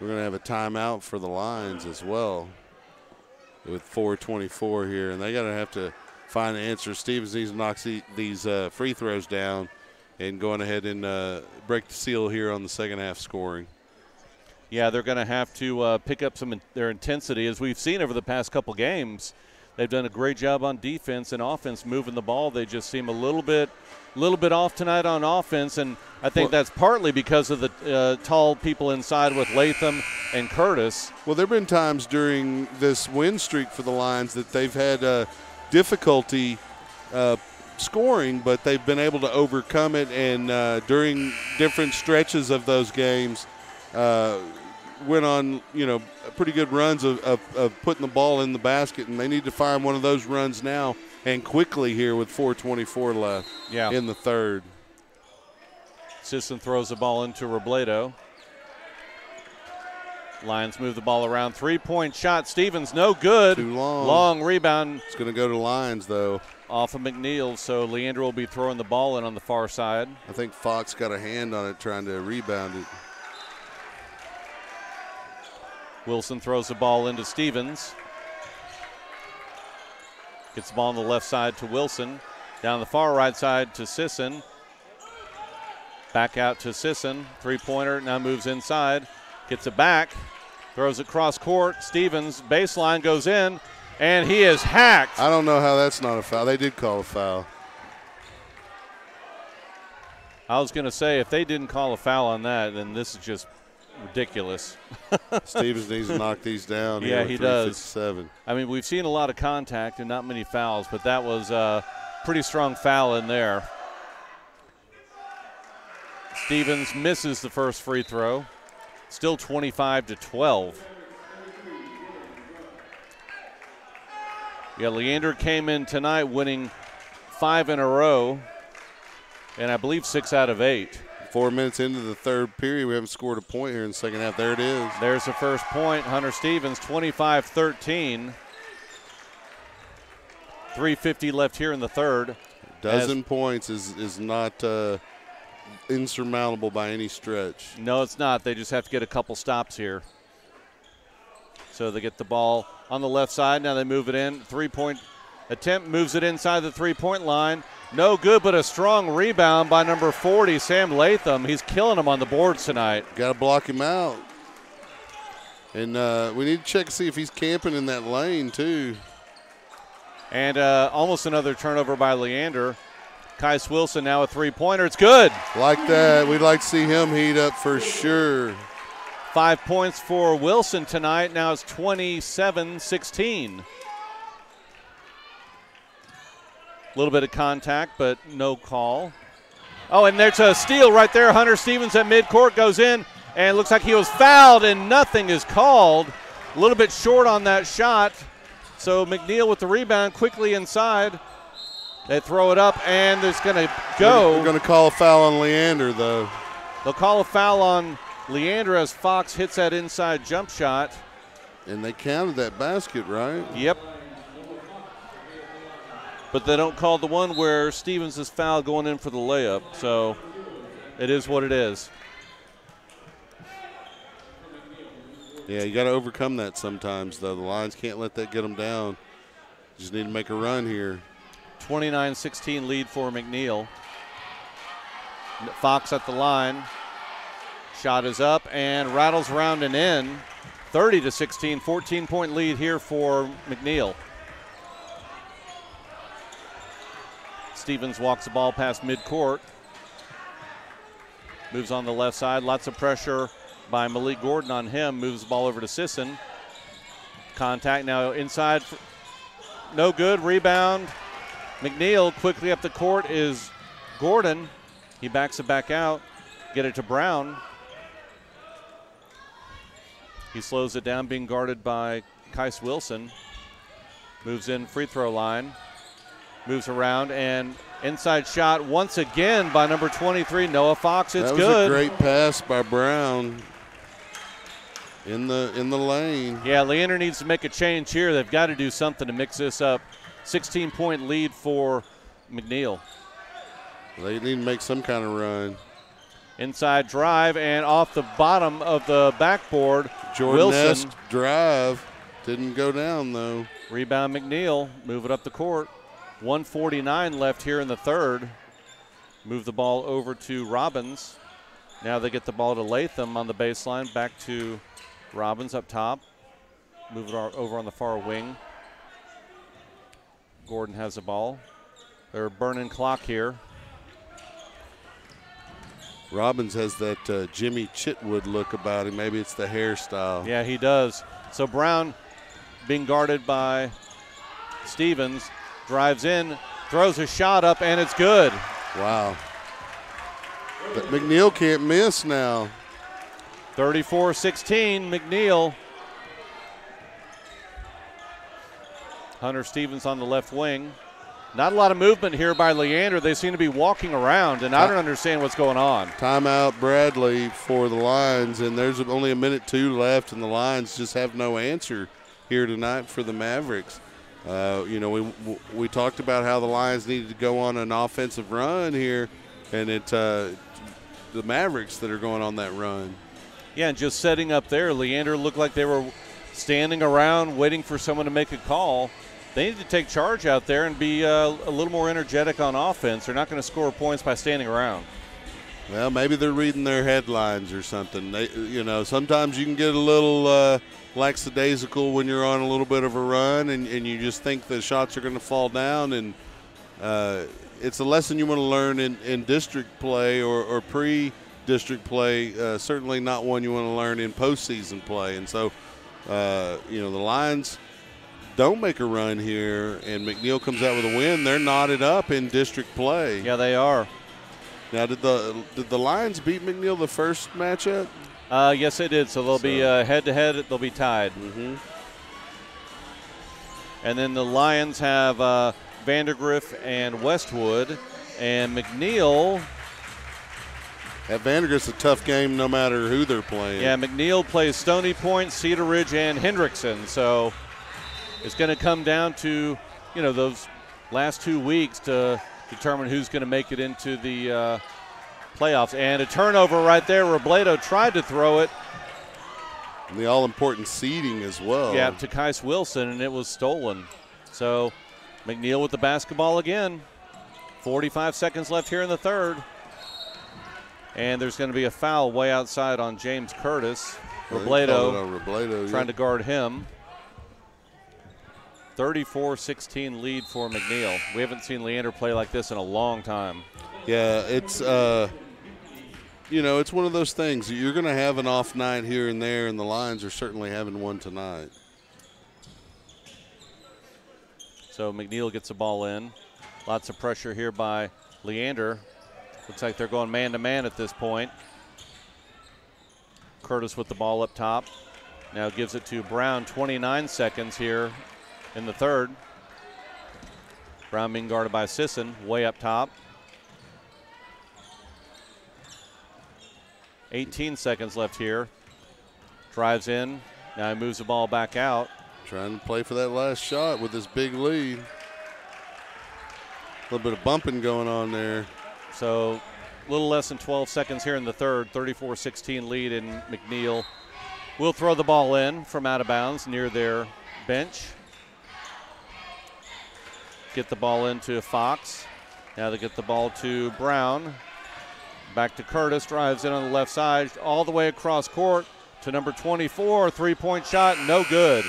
We're going to have a timeout for the Lions as well with 4:24 here, and they're going to have to find an answer. Stevens needs to knock these free throws down and going ahead and break the seal here on the second half scoring. Yeah, they're going to have to pick up their intensity. As we've seen over the past couple games, they've done a great job on defense and offense moving the ball. They just seem a little bit off tonight on offense, and I think that's partly because of the tall people inside with Latham and Curtis. Well, there have been times during this win streak for the Lions that they've had difficulty scoring, but they've been able to overcome it, and during different stretches of those games went on, pretty good runs of putting the ball in the basket, and they need to find one of those runs now and quickly here with 4:24 left in the third. Sisson throws the ball into Robledo. Lions move the ball around. Three-point shot. Stevens, no good. Too long. Long rebound. It's going to go to Lions, though. Off of McNeil, so Leander will be throwing the ball in on the far side. I think Fox got a hand on it trying to rebound it. Wilson throws the ball into Stevens. Gets the ball on the left side to Wilson. Down the far right side to Sisson. Back out to Sisson. Three-pointer now moves inside. Gets it back. Throws it cross court. Stevens, baseline, goes in. And he is hacked. I don't know how that's not a foul. They did call a foul. I was going to say, if they didn't call a foul on that, then this is just ridiculous. Stevens needs to knock these down. Yeah, he does. 3:57. I mean, we've seen a lot of contact and not many fouls, but that was a pretty strong foul in there. Stevens misses the first free throw. Still 25-12. Yeah, Leander came in tonight winning 5 in a row, and I believe 6 out of 8. 4 minutes into the third period, we haven't scored a point here in the second half. There it is. There's the first point. Hunter Stevens, 25-13. 3:50 left here in the third. Dozen points is not insurmountable by any stretch. No, it's not. They just have to get a couple stops here. So they get the ball on the left side. Now they move it in. Three-point attempt, moves it inside the three-point line. No good, but a strong rebound by number 40, Sam Latham. He's killing them on the boards tonight. Got to block him out. And we need to check to see if he's camping in that lane, too. And almost another turnover by Leander. Kais Wilson now a three-pointer. It's good. Like that. We'd like to see him heat up for sure. 5 points for Wilson tonight. Now it's 27-16. A little bit of contact, but no call. Oh, and there's a steal right there. Hunter Stevens at midcourt goes in, and it looks like he was fouled, and nothing is called. A little bit short on that shot. So McNeil with the rebound quickly inside. They throw it up, and it's going to go. They're going to call a foul on Leander, though. They'll call a foul on Leander as Fox hits that inside jump shot. And they counted that basket, right? Yep. But they don't call the one where Stevens is fouled going in for the layup. So it is what it is. Yeah, you got to overcome that sometimes, though. The Lions can't let that get them down. Just need to make a run here. 29-16 lead for McNeil. Fox at the line. Shot is up and rattles around and in. 30-16, 14-point lead here for McNeil. Stevens walks the ball past midcourt. Moves on the left side. Lots of pressure by Malik Gordon on him. Moves the ball over to Sisson. Contact now inside. No good. Rebound. McNeil quickly up the court is Gordon. He backs it back out. Get it to Brown. He slows it down, being guarded by Kais Wilson. Moves in free throw line. Moves around, and inside shot once again by number 23, Noah Fox. It's good. That was a great pass by Brown in the lane. Yeah, Leander needs to make a change here. They've got to do something to mix this up. 16-point lead for McNeil. They need to make some kind of run. Inside drive and off the bottom of the backboard. Jordan-esque Wilson. drive. Didn't go down, though. Rebound McNeil. Move it up the court. 1:49 left here in the third. Move the ball over to Robbins. Now they get the ball to Latham on the baseline. Back to Robbins up top. Move it over on the far wing. Gordon has the ball. They're burning clock here. Robbins has that Jimmy Chitwood look about him. Maybe it's the hairstyle. Yeah, he does. So Brown being guarded by Stevens. Drives in, throws a shot up, and it's good. Wow. But McNeil can't miss now. 34-16, McNeil. Hunter Stevens on the left wing. Not a lot of movement here by Leander. They seem to be walking around, and I don't understand what's going on. Timeout Bradley for the Lions, and there's only a minute 2 left, and the Lions just have no answer here tonight for the Mavericks. We talked about how the Lions needed to go on an offensive run here, and it's the Mavericks that are going on that run. Yeah, and just setting up there, Leander looked like they were standing around waiting for someone to make a call. They need to take charge out there and be a little more energetic on offense. They're not going to score points by standing around. Well, maybe they're reading their headlines or something. Sometimes you can get a little lackadaisical when you're on a little bit of a run and you just think the shots are going to fall down. And it's a lesson you want to learn in district play or pre-district play, certainly not one you want to learn in postseason play. And so, the Lions don't make a run here and McNeil comes out with a win. They're knotted up in district play. Yeah, they are. Now, did the Lions beat McNeil the first matchup? Yes, they did. So they'll be head-to-head. They'll be tied. Mm-hmm. And then the Lions have Vandergrift and Westwood. And McNeil. At Vandergrift's a tough game no matter who they're playing. Yeah, McNeil plays Stony Point, Cedar Ridge, and Hendrickson. So it's going to come down to, those last 2 weeks to determine who's going to make it into the playoffs. And a turnover right there. Robledo tried to throw it. And the all-important seeding as well. Yeah, to Kais Wilson, and it was stolen. So McNeil with the basketball again. 45 seconds left here in the third. And there's going to be a foul way outside on James Curtis. Robledo trying to guard him. 34-16 lead for McNeil. We haven't seen Leander play like this in a long time. Yeah, it's it's one of those things. You're going to have an off night here and there, and the Lions are certainly having one tonight. So McNeil gets the ball in. Lots of pressure here by Leander. Looks like they're going man-to-man at this point. Curtis with the ball up top. Now gives it to Brown. 29 seconds here in the third. Brown being guarded by Sisson, way up top. 18 seconds left here. Drives in. Now he moves the ball back out. Trying to play for that last shot with this big lead. A little bit of bumping going on there. So a little less than 12 seconds here in the third. 34-16 lead, and McNeil will throw the ball in from out of bounds near their bench. Get the ball into Fox. Now they get the ball to Brown. Back to Curtis, drives in on the left side, all the way across court to number 24. Three-point shot, no good.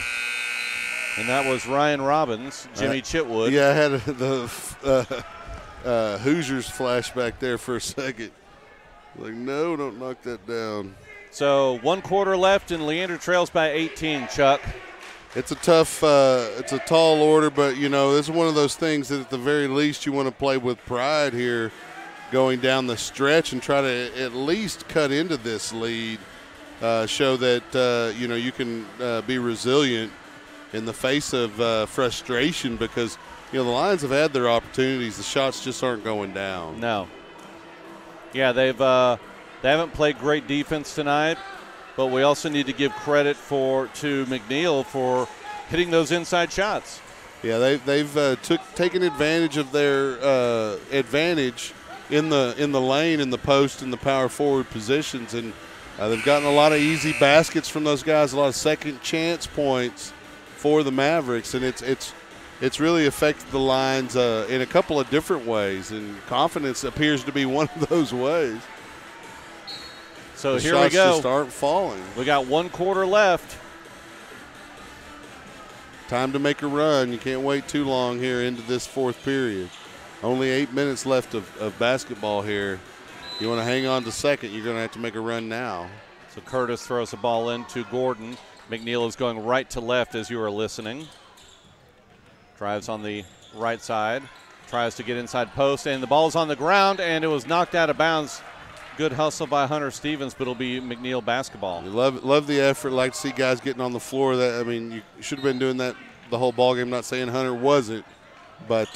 And that was Ryan Robbins, Jimmy Chitwood. Yeah, I had the Hoosiers flashback there for a second. Like, no, don't knock that down. So 1 quarter left, and Leander trails by 18, Chuck. It's a tough, it's a tall order, but, you know, this is one of those things that at the very least you want to play with pride here going down the stretch and try to at least cut into this lead, show that, you know, you can be resilient in the face of frustration because, you know, the Lions have had their opportunities. The shots just aren't going down. No. Yeah, they haven't played great defense tonight, but we also need to give credit to McNeil for hitting those inside shots. Yeah, they've taken advantage of their advantage in the lane, in the post, in the power forward positions, and they've gotten a lot of easy baskets from those guys, a lot of second chance points for the Mavericks, and it's really affected the Lions in a couple of different ways, and confidence appears to be one of those ways. So the here we shots go. Just aren't falling. We got 1 quarter left. Time to make a run. You can't wait too long here into this fourth period. Only 8 minutes left of basketball here. You want to hang on to second, you're going to have to make a run now. So Curtis throws the ball in to Gordon. McNeil is going right to left as you are listening. Drives on the right side. Tries to get inside post, and the ball's on the ground, and it was knocked out of bounds. Good hustle by Hunter Stevens, but it'll be McNeil basketball. You love the effort. Like to see guys getting on the floor. That, I mean, you should have been doing that the whole ball game. Not saying Hunter wasn't, but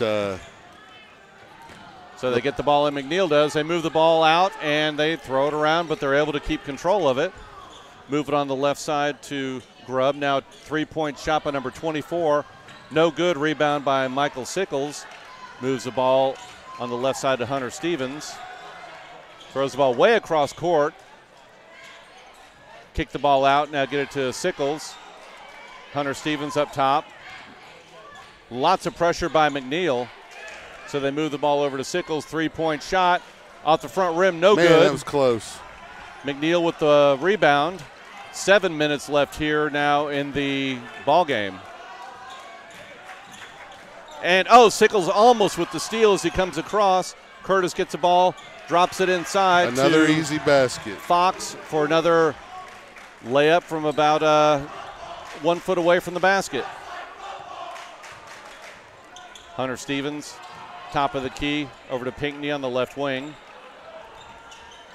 so they get the ball in. McNeil does. They move the ball out and they throw it around, but they're able to keep control of it. Move it on the left side to Grubb. Now 3-point shot by number 24. No good. Rebound by Michael Sickles. Moves the ball on the left side to Hunter Stevens. Throws the ball way across court. Kick the ball out. Now get it to Sickles. Hunter Stevens up top. Lots of pressure by McNeil. So they move the ball over to Sickles. 3-point shot. Off the front rim. No good. That was close. McNeil with the rebound. 7 minutes left here now in the ball game. And, Sickles almost with the steal as he comes across. Curtis gets the ball. Drops it inside. Another to easy basket. Fox for another layup from about 1 foot away from the basket. Hunter Stevens, top of the key, over to Pinckney on the left wing.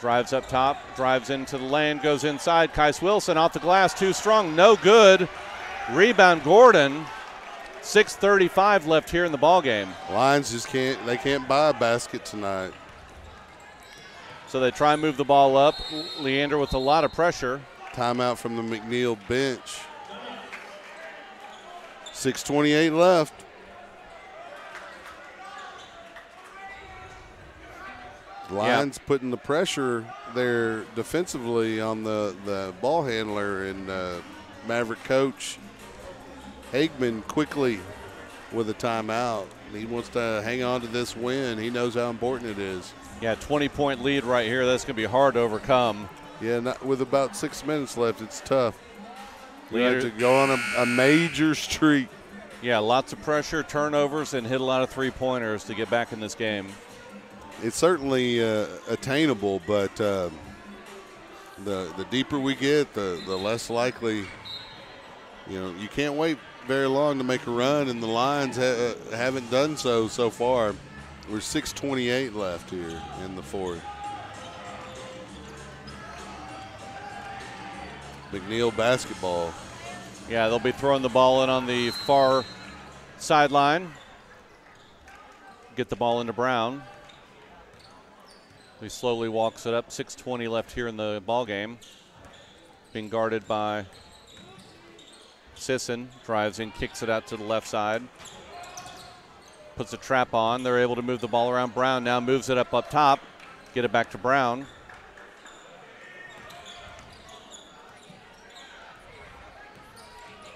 Drives up top, drives into the lane, goes inside. Kais Wilson off the glass, too strong, no good. Rebound Gordon. 6:35 left here in the ball game. Lions just can't buy a basket tonight. So they try and move the ball up. Leander with a lot of pressure. Timeout from the McNeil bench. 6:28 left. Lions putting the pressure there defensively on the ball handler, and Maverick coach Hagman quickly with a timeout. He wants to hang on to this win. He knows how important it is. Yeah, 20-point lead right here. That's going to be hard to overcome. Yeah, with about 6 minutes left, it's tough. We have to go on a major streak. Yeah, lots of pressure, turnovers, and hit a lot of three-pointers to get back in this game. It's certainly attainable, but the deeper we get, the less likely. You know, you can't wait very long to make a run, and the Lions haven't done so far. We're 6:28 left here in the fourth. McNeil basketball. Yeah, they'll be throwing the ball in on the far sideline. Get the ball into Brown. He slowly walks it up. 6:20 left here in the ball game. Being guarded by Sisson. Drives in, kicks it out to the left side. Puts a trap on. They're able to move the ball around. Brown now moves it up top. Get it back to Brown.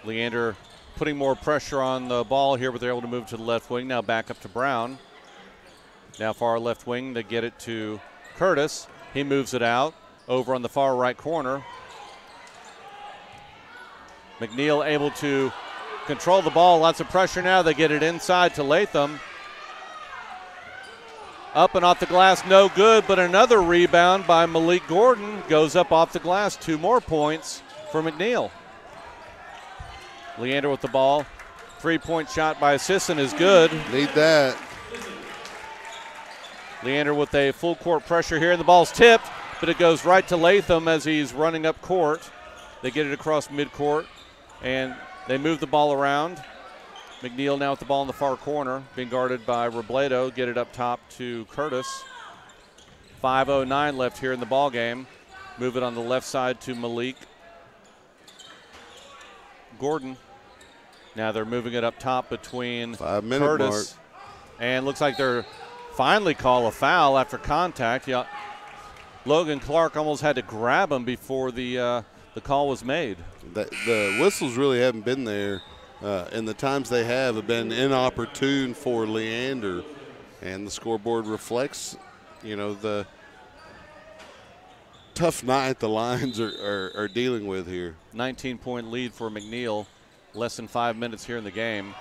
Leander putting more pressure on the ball here, but they're able to move to the left wing. Now back up to Brown. Now far left wing, they get it to Curtis. He moves it out over on the far right corner. McNeil able to control the ball. Lots of pressure now. They get it inside to Latham. Up and off the glass, no good, but another rebound by Malik Gordon. Goes up off the glass. 2 more points for McNeil. Leander with the ball. 3-point shot by Sisson is good. Need that. Leander with a full court pressure here, and the ball's tipped, but it goes right to Latham as he's running up court. They get it across midcourt, and they move the ball around. McNeil now with the ball in the far corner, being guarded by Robledo. Get it up top to Curtis. 5:09 left here in the ball game. Move it on the left side to Malik Gordon. Now they're moving it up top between 5-minute Curtis. And looks like they're finally call a foul after contact. Yeah, Logan Clark almost had to grab him before the call was made. The whistles really haven't been there, and the times they have been inopportune for Leander, and the scoreboard reflects, the tough night the Lions are dealing with here. 19-point lead for McNeil. Less than 5 minutes here in the game.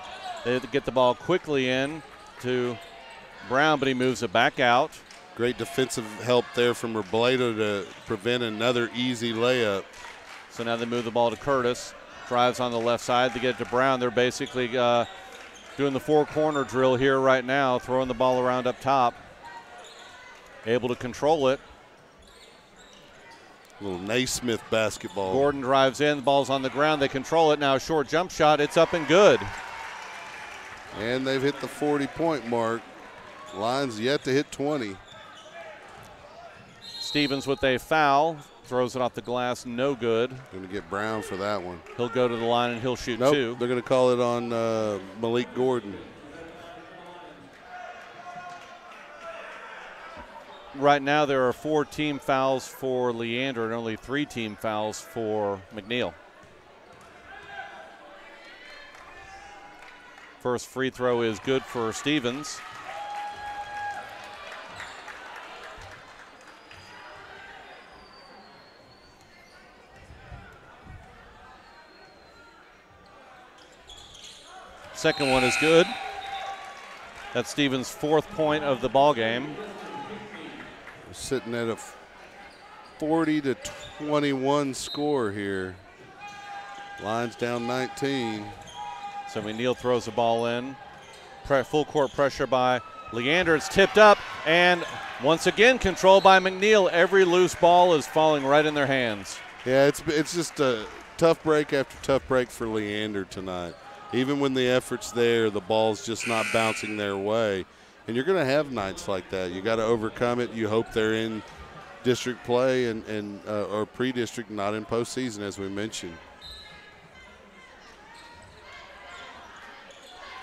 They get the ball quickly in to Brown, but he moves it back out. Great defensive help there from Robledo to prevent another easy layup. So now they move the ball to Curtis. Drives on the left side to get it to Brown. They're basically doing the 4-corner drill here right now, throwing the ball around up top. Able to control it. A little Naismith basketball. Gordon drives in, the ball's on the ground. They control it now. A short jump shot. It's up and good. And they've hit the 40-point mark. Lions yet to hit 20. Stevens with a foul. Throws it off the glass. No good. Going to get Brown for that one. He'll go to the line and he'll shoot nope, 2. They're going to call it on Malik Gordon. Right now there are 4 team fouls for Leander and only 3 team fouls for McNeil. First free throw is good for Stevens. Second one is good. That's Stevens' 4th point of the ball game. We're sitting at a 40-21 score here. Lions down 19. So McNeil throws the ball in. Full court pressure by Leander. It's tipped up, and once again controlled by McNeil. Every loose ball is falling right in their hands. Yeah, it's just a tough break after tough break for Leander tonight. Even when the effort's there, the ball's just not bouncing their way. And you're going to have nights like that. You got to overcome it. You hope they're in district play and or pre-district, not in postseason, as we mentioned.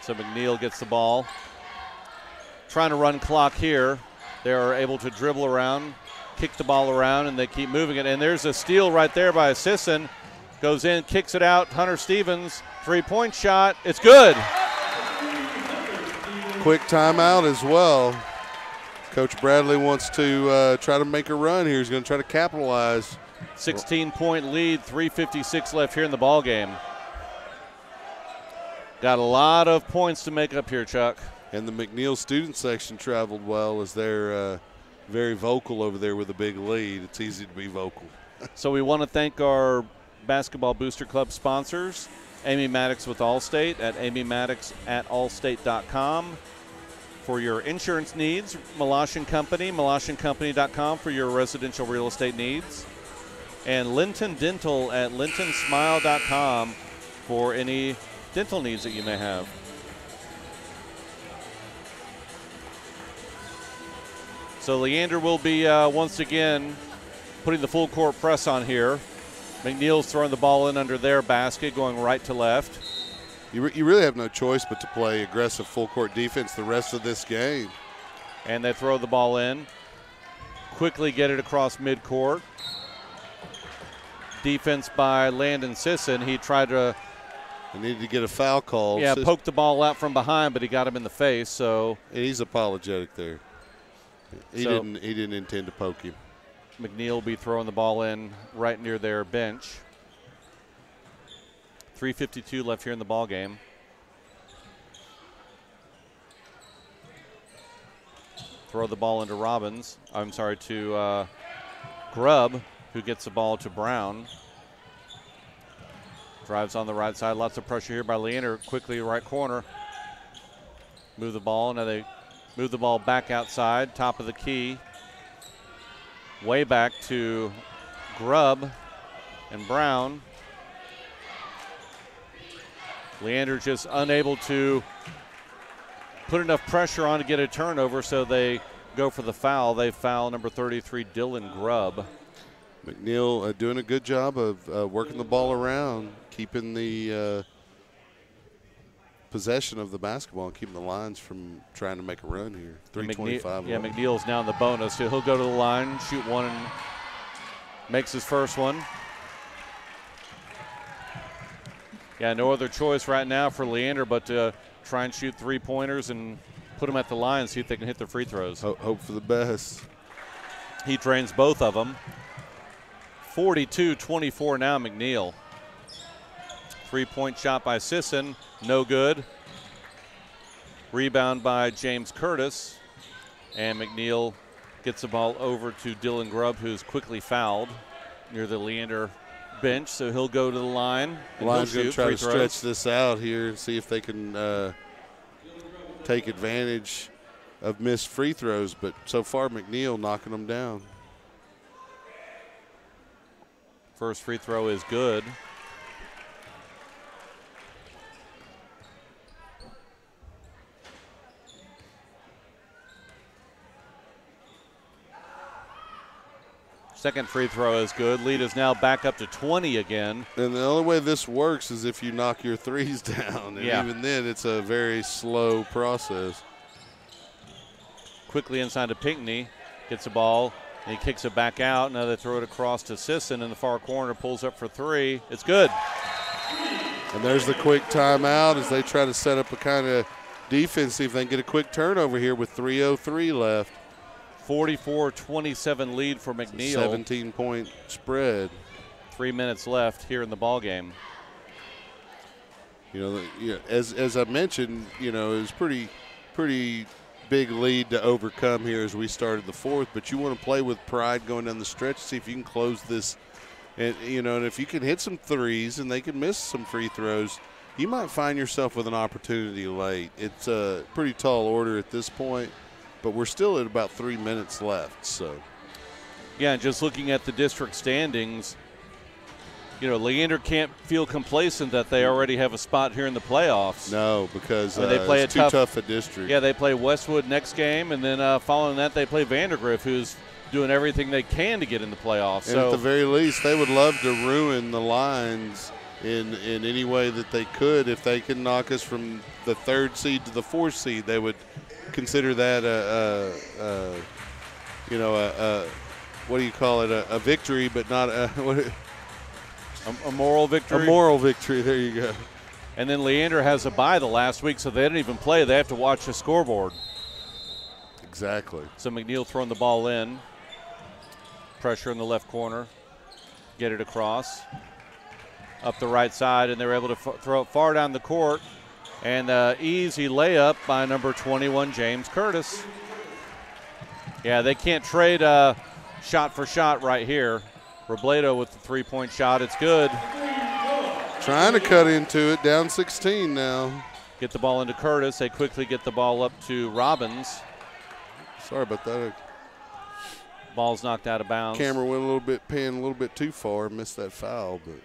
So McNeil gets the ball. Trying to run clock here. They are able to dribble around, kick the ball around, and they keep moving it. And there's a steal right there by Sisson. Goes in, kicks it out. Hunter Stevens, 3-point shot. It's good. Quick timeout as well. Coach Bradley wants to try to make a run here. He's going to try to capitalize. 16-point lead, 3:56 left here in the ball game. Got a lot of points to make up here, Chuck. And the McNeil student section traveled well as they're very vocal over there with a big lead. It's easy to be vocal. So we want to thank our Basketball Booster Club sponsors, Amy Maddox with Allstate at amymaddox@allstate.com. for your insurance needs. Malash & Company, MalashandCompany.com for your residential real estate needs. And Linton Dental at LintonSmile.com for any dental needs that you may have. So Leander will be once again putting the full court press on here. McNeil's throwing the ball in under their basket, going right to left. You really have no choice but to play aggressive full court defense the rest of this game. And they throw the ball in. Quickly get it across midcourt. Defense by Landon Sisson. He tried to... They needed to get a foul call. Yeah, poke the ball out from behind, but he got him in the face. So and he's apologetic there. He didn't intend to poke him. McNeil will be throwing the ball in right near their bench. 3:52 left here in the ball game. Throw the ball into Robbins. I'm sorry, to Grubb, who gets the ball to Brown. Drives on the right side. Lots of pressure here by Leander. Quickly right corner. Move the ball. Now they move the ball back outside. Top of the key. Way back to Grubb and Brown. Leander just unable to put enough pressure on to get a turnover, so they go for the foul. They foul number 33, Dylan Grubb. McNeil doing a good job of working the ball around, keeping the possession of the basketball and keeping the Lions from trying to make a run here. 3:25. Yeah, McNeil's now in the bonus. He'll go to the line, shoot one, and makes his first one. Yeah, no other choice right now for Leander but to try and shoot three-pointers and put them at the line and see if they can hit their free throws. Hope for the best. He drains both of them. 42-24 now, McNeil. Three-point shot by Sisson, no good. Rebound by James Curtis. And McNeil gets the ball over to Dylan Grubb, who's quickly fouled near the Leander bench, so he'll go to the line. Lions going to try to stretch this out here and see if they can take advantage of missed free throws, but so far McNeil knocking them down. First free throw is good. Second free throw is good. Lead is now back up to 20 again. And the only way this works is if you knock your threes down. And even then, it's a very slow process. Quickly inside to Pinckney. Gets the ball, and he kicks it back out. Now they throw it across to Sisson in the far corner. Pulls up for three. It's good. And there's the quick timeout as they try to set up a kind of defense, see if they can get a quick turnover here with 3:03 left. 44-27 lead for McNeil. 17-point spread. 3 minutes left here in the ball game. As I mentioned, it was pretty big lead to overcome here as we started the fourth. But you want to play with pride going down the stretch, see if you can close this. And and if you can hit some threes and they can miss some free throws, you might find yourself with an opportunity late. It's a pretty tall order at this point. But we're still at about 3 minutes left. So, yeah, just looking at the district standings, Leander can't feel complacent that they already have a spot here in the playoffs. No, because they play it's too tough a district. Yeah, they play Westwood next game, and then following that they play Vandergrift, who's doing everything they can to get in the playoffs. And at the very least, they would love to ruin the Lions in any way that they could. If they can knock us from the 3rd seed to the 4th seed, they would consider that what do you call it? A victory, but not a moral victory. A moral victory. There you go. And then Leander has a bye the last week, so they didn't even play. They have to watch the scoreboard. Exactly. So McNeil throwing the ball in. Pressure in the left corner. Get it across. Up the right side, and they're able to throw it far down the court. And easy layup by number 21, James Curtis. Yeah, they can't trade shot for shot right here. Robledo with the three-point shot. It's good. Trying to cut into it, down 16 now. Get the ball into Curtis. They quickly get the ball up to Robbins. Sorry about that. Ball's knocked out of bounds. Camera went a little bit, pinned a little bit too far, missed that foul, but.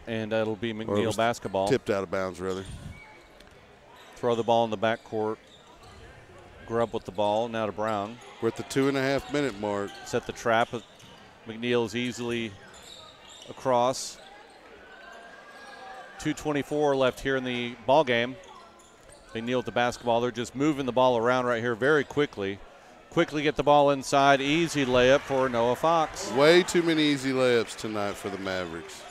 And that'll be McNeil basketball. Tipped out of bounds, rather. Throw the ball in the backcourt. Grubb with the ball, now to Brown. We're at the 2.5-minute mark. Set the trap. McNeil is easily across. 2:24 left here in the ball game. McNeil with the basketball. They're just moving the ball around right here very quickly. Quickly get the ball inside. Easy layup for Noah Fox. Way too many easy layups tonight for the Mavericks.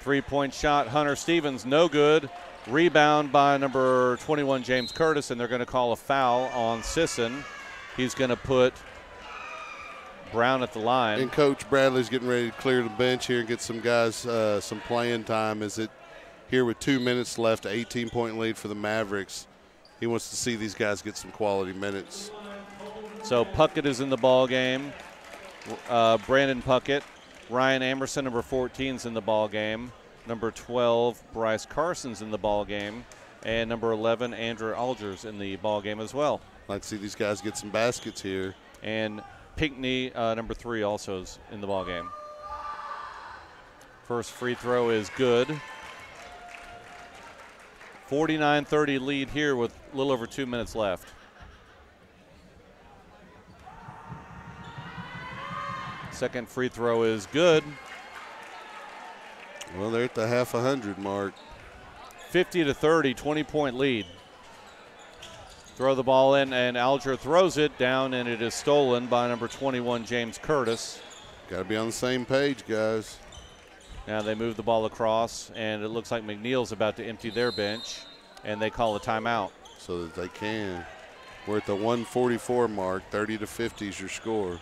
Three-point shot, Hunter Stevens, no good. Rebound by number 21, James Curtis, and they're going to call a foul on Sisson. He's going to put Brown at the line. And Coach Bradley's getting ready to clear the bench here and get some guys some playing time. Is it here with 2 minutes left, 18-point lead for the Mavericks. He wants to see these guys get some quality minutes. So Puckett is in the ball game. Brandon Puckett. Ryan Amerson, number 14, is in the ball game. Number 12, Bryce Carson's in the ball game. And number 11, Andrew Alger's in the ball game as well. I'd like to see these guys get some baskets here. And Pinckney, number 3, also is in the ball game. First free throw is good. 49-30 lead here with a little over 2 minutes left. Second free throw is good. Well, they're at the half 100 mark. 50-30, 20-point lead. Throw the ball in, and Alger throws it down, and it is stolen by number 21, James Curtis. Got to be on the same page, guys. Now they move the ball across, and it looks like McNeil's about to empty their bench, and they call a timeout. So that they can. We're at the 144 mark. 30-50 is your score.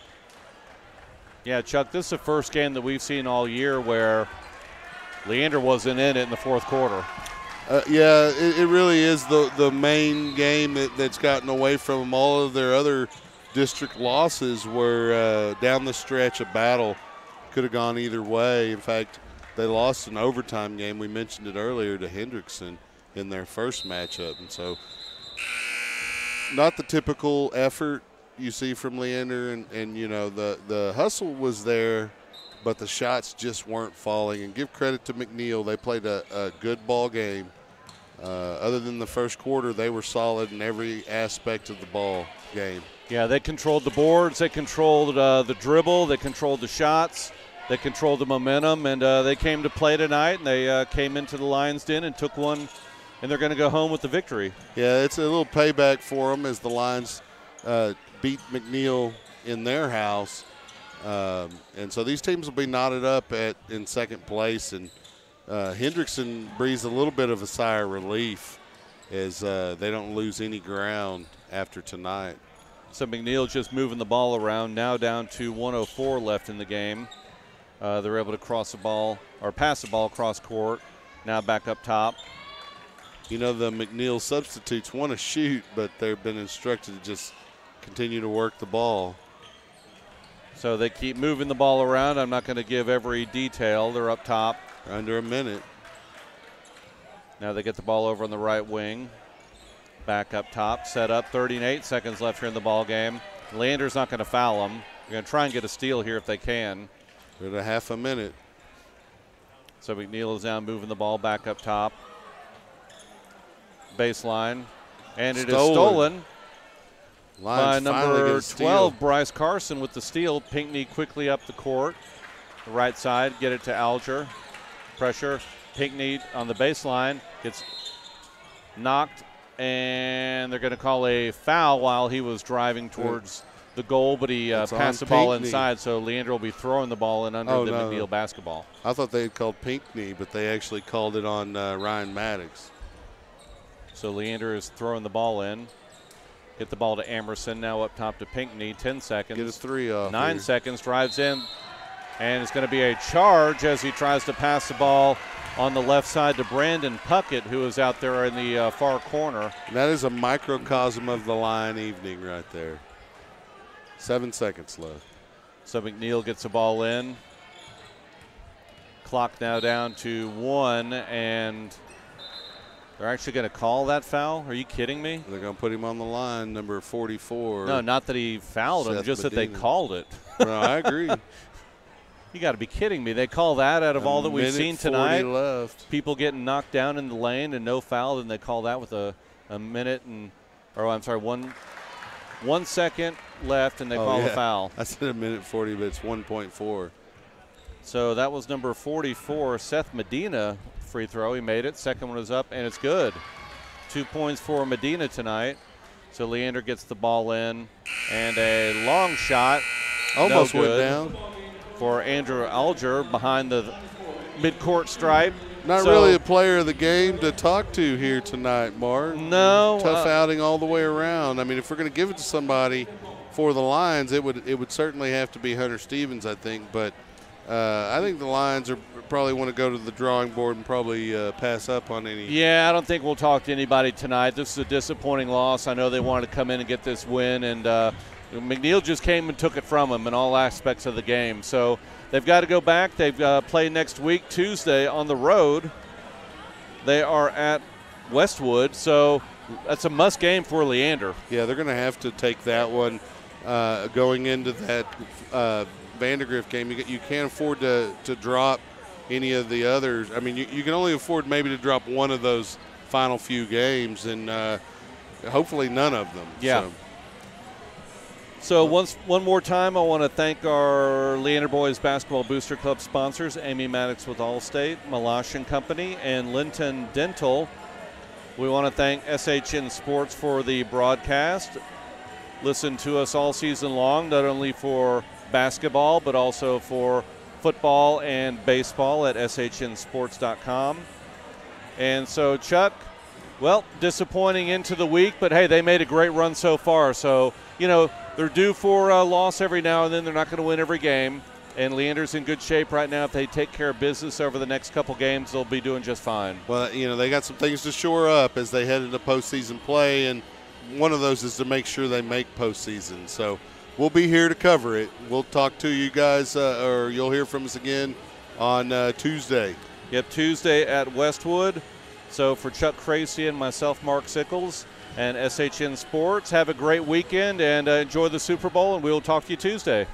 Yeah, Chuck, this is the first game that we've seen all year where Leander wasn't in it in the fourth quarter. Yeah, it really is the main game that's gotten away from them. All of their other district losses were down the stretch, a battle. Could have gone either way. In fact, they lost an overtime game. We mentioned it earlier to Hendrickson in their first matchup. And so not the typical effort you see from Leander, and you know, the hustle was there, but the shots just weren't falling. And give credit to McNeil. They played a good ball game. Other than the first quarter, they were solid in every aspect of the ball game. Yeah, they controlled the boards. They controlled the dribble. They controlled the shots. They controlled the momentum, and they came to play tonight, and they came into the Lions' Den and took one, and they're going to go home with the victory. Yeah, it's a little payback for them as the Lions beat McNeil in their house. And so these teams will be knotted up in second place, and Hendrickson breathes a little bit of a sigh of relief as they don't lose any ground after tonight. So McNeil just moving the ball around, now down to 1:04 left in the game. They're able to cross the ball or pass the ball across court. Now back up top. You know, the McNeil substitutes want to shoot, but they've been instructed to just continue to work the ball. So they keep moving the ball around. I'm not going to give every detail. They're up top. Under a minute. Now they get the ball over on the right wing. Back up top, set up, 38 seconds left here in the ball game. Leander's not going to foul them. They're going to try and get a steal here if they can. We're at a half a minute. So McNeil is now moving the ball back up top. Baseline. And it is stolen by number 12, Bryce Carson with the steal. Pinckney quickly up the court. The right side, get it to Alger. Pressure. Pinckney on the baseline. Gets knocked, and they're going to call a foul while he was driving towards the goal, but he passed the ball inside, so Leander will be throwing the ball in under the McNeil basketball. I thought they had called Pinckney, but they actually called it on Ryan Maddox. So Leander is throwing the ball in. Get the ball to Amerson, now up top to Pinckney, 10 seconds. Get his three off. 9 seconds, drives in, and it's going to be a charge as he tries to pass the ball on the left side to Brandon Puckett, who is out there in the far corner. And that is a microcosm of the Lion evening right there. 7 seconds left. So McNeil gets the ball in. clock now down to 1, and they're actually going to call that foul? Are you kidding me? They're going to put him on the line, number 44. No, not that he fouled him, just that they called it. No, I agree. You got to be kidding me. They call that out of all that we've seen tonight. Left. People getting knocked down in the lane and no foul, and they call that with a minute and, or I'm sorry, 1 second left, and they call the foul. I said a minute 40, but it's 1.4. So that was number 44, Seth Medina, free throw. He made it. Second one is up, and it's good. 2 points for Medina tonight. So Leander gets the ball in, and a long shot. Almost no went good down. For Andrew Alger behind the midcourt stripe. Not really a player of the game to talk to here tonight, Mark. No. Tough outing all the way around. I mean, if we're going to give it to somebody for the Lions, it would certainly have to be Hunter Stevens, I think. But I think the Lions probably want to go to the drawing board and probably pass up on any. Yeah, I don't think we'll talk to anybody tonight. This is a disappointing loss. I know they wanted to come in and get this win, and McNeil just came and took it from them in all aspects of the game. So they've got to go back. They've play next week, Tuesday, on the road. They are at Westwood, so that's a must game for Leander. Yeah, they're going to have to take that one going into that Vandergrift game. You can't afford to drop any of the others. I mean, you can only afford maybe to drop one of those final few games, and hopefully none of them. Yeah. So one more time, I want to thank our Leander Boys Basketball Booster Club sponsors, Amy Maddox with Allstate, Malash & Company, and Linton Dental. We want to thank SHN Sports for the broadcast. Listen to us all season long, not only for basketball, but also for football and baseball at shnsports.com. And so, Chuck, well, disappointing into the week, but hey, they made a great run so far. So, they're due for a loss every now and then. They're not going to win every game. And Leander's in good shape right now. If they take care of business over the next couple games, they'll be doing just fine. Well, they got some things to shore up as they head into postseason play, and one of those is to make sure they make postseason. So we'll be here to cover it. We'll talk to you guys, or you'll hear from us again on Tuesday. Yep, Tuesday at Westwood. So for Chuck Kracy and myself, Mark Sickles, and SHN Sports, have a great weekend and enjoy the Super Bowl, and we'll talk to you Tuesday.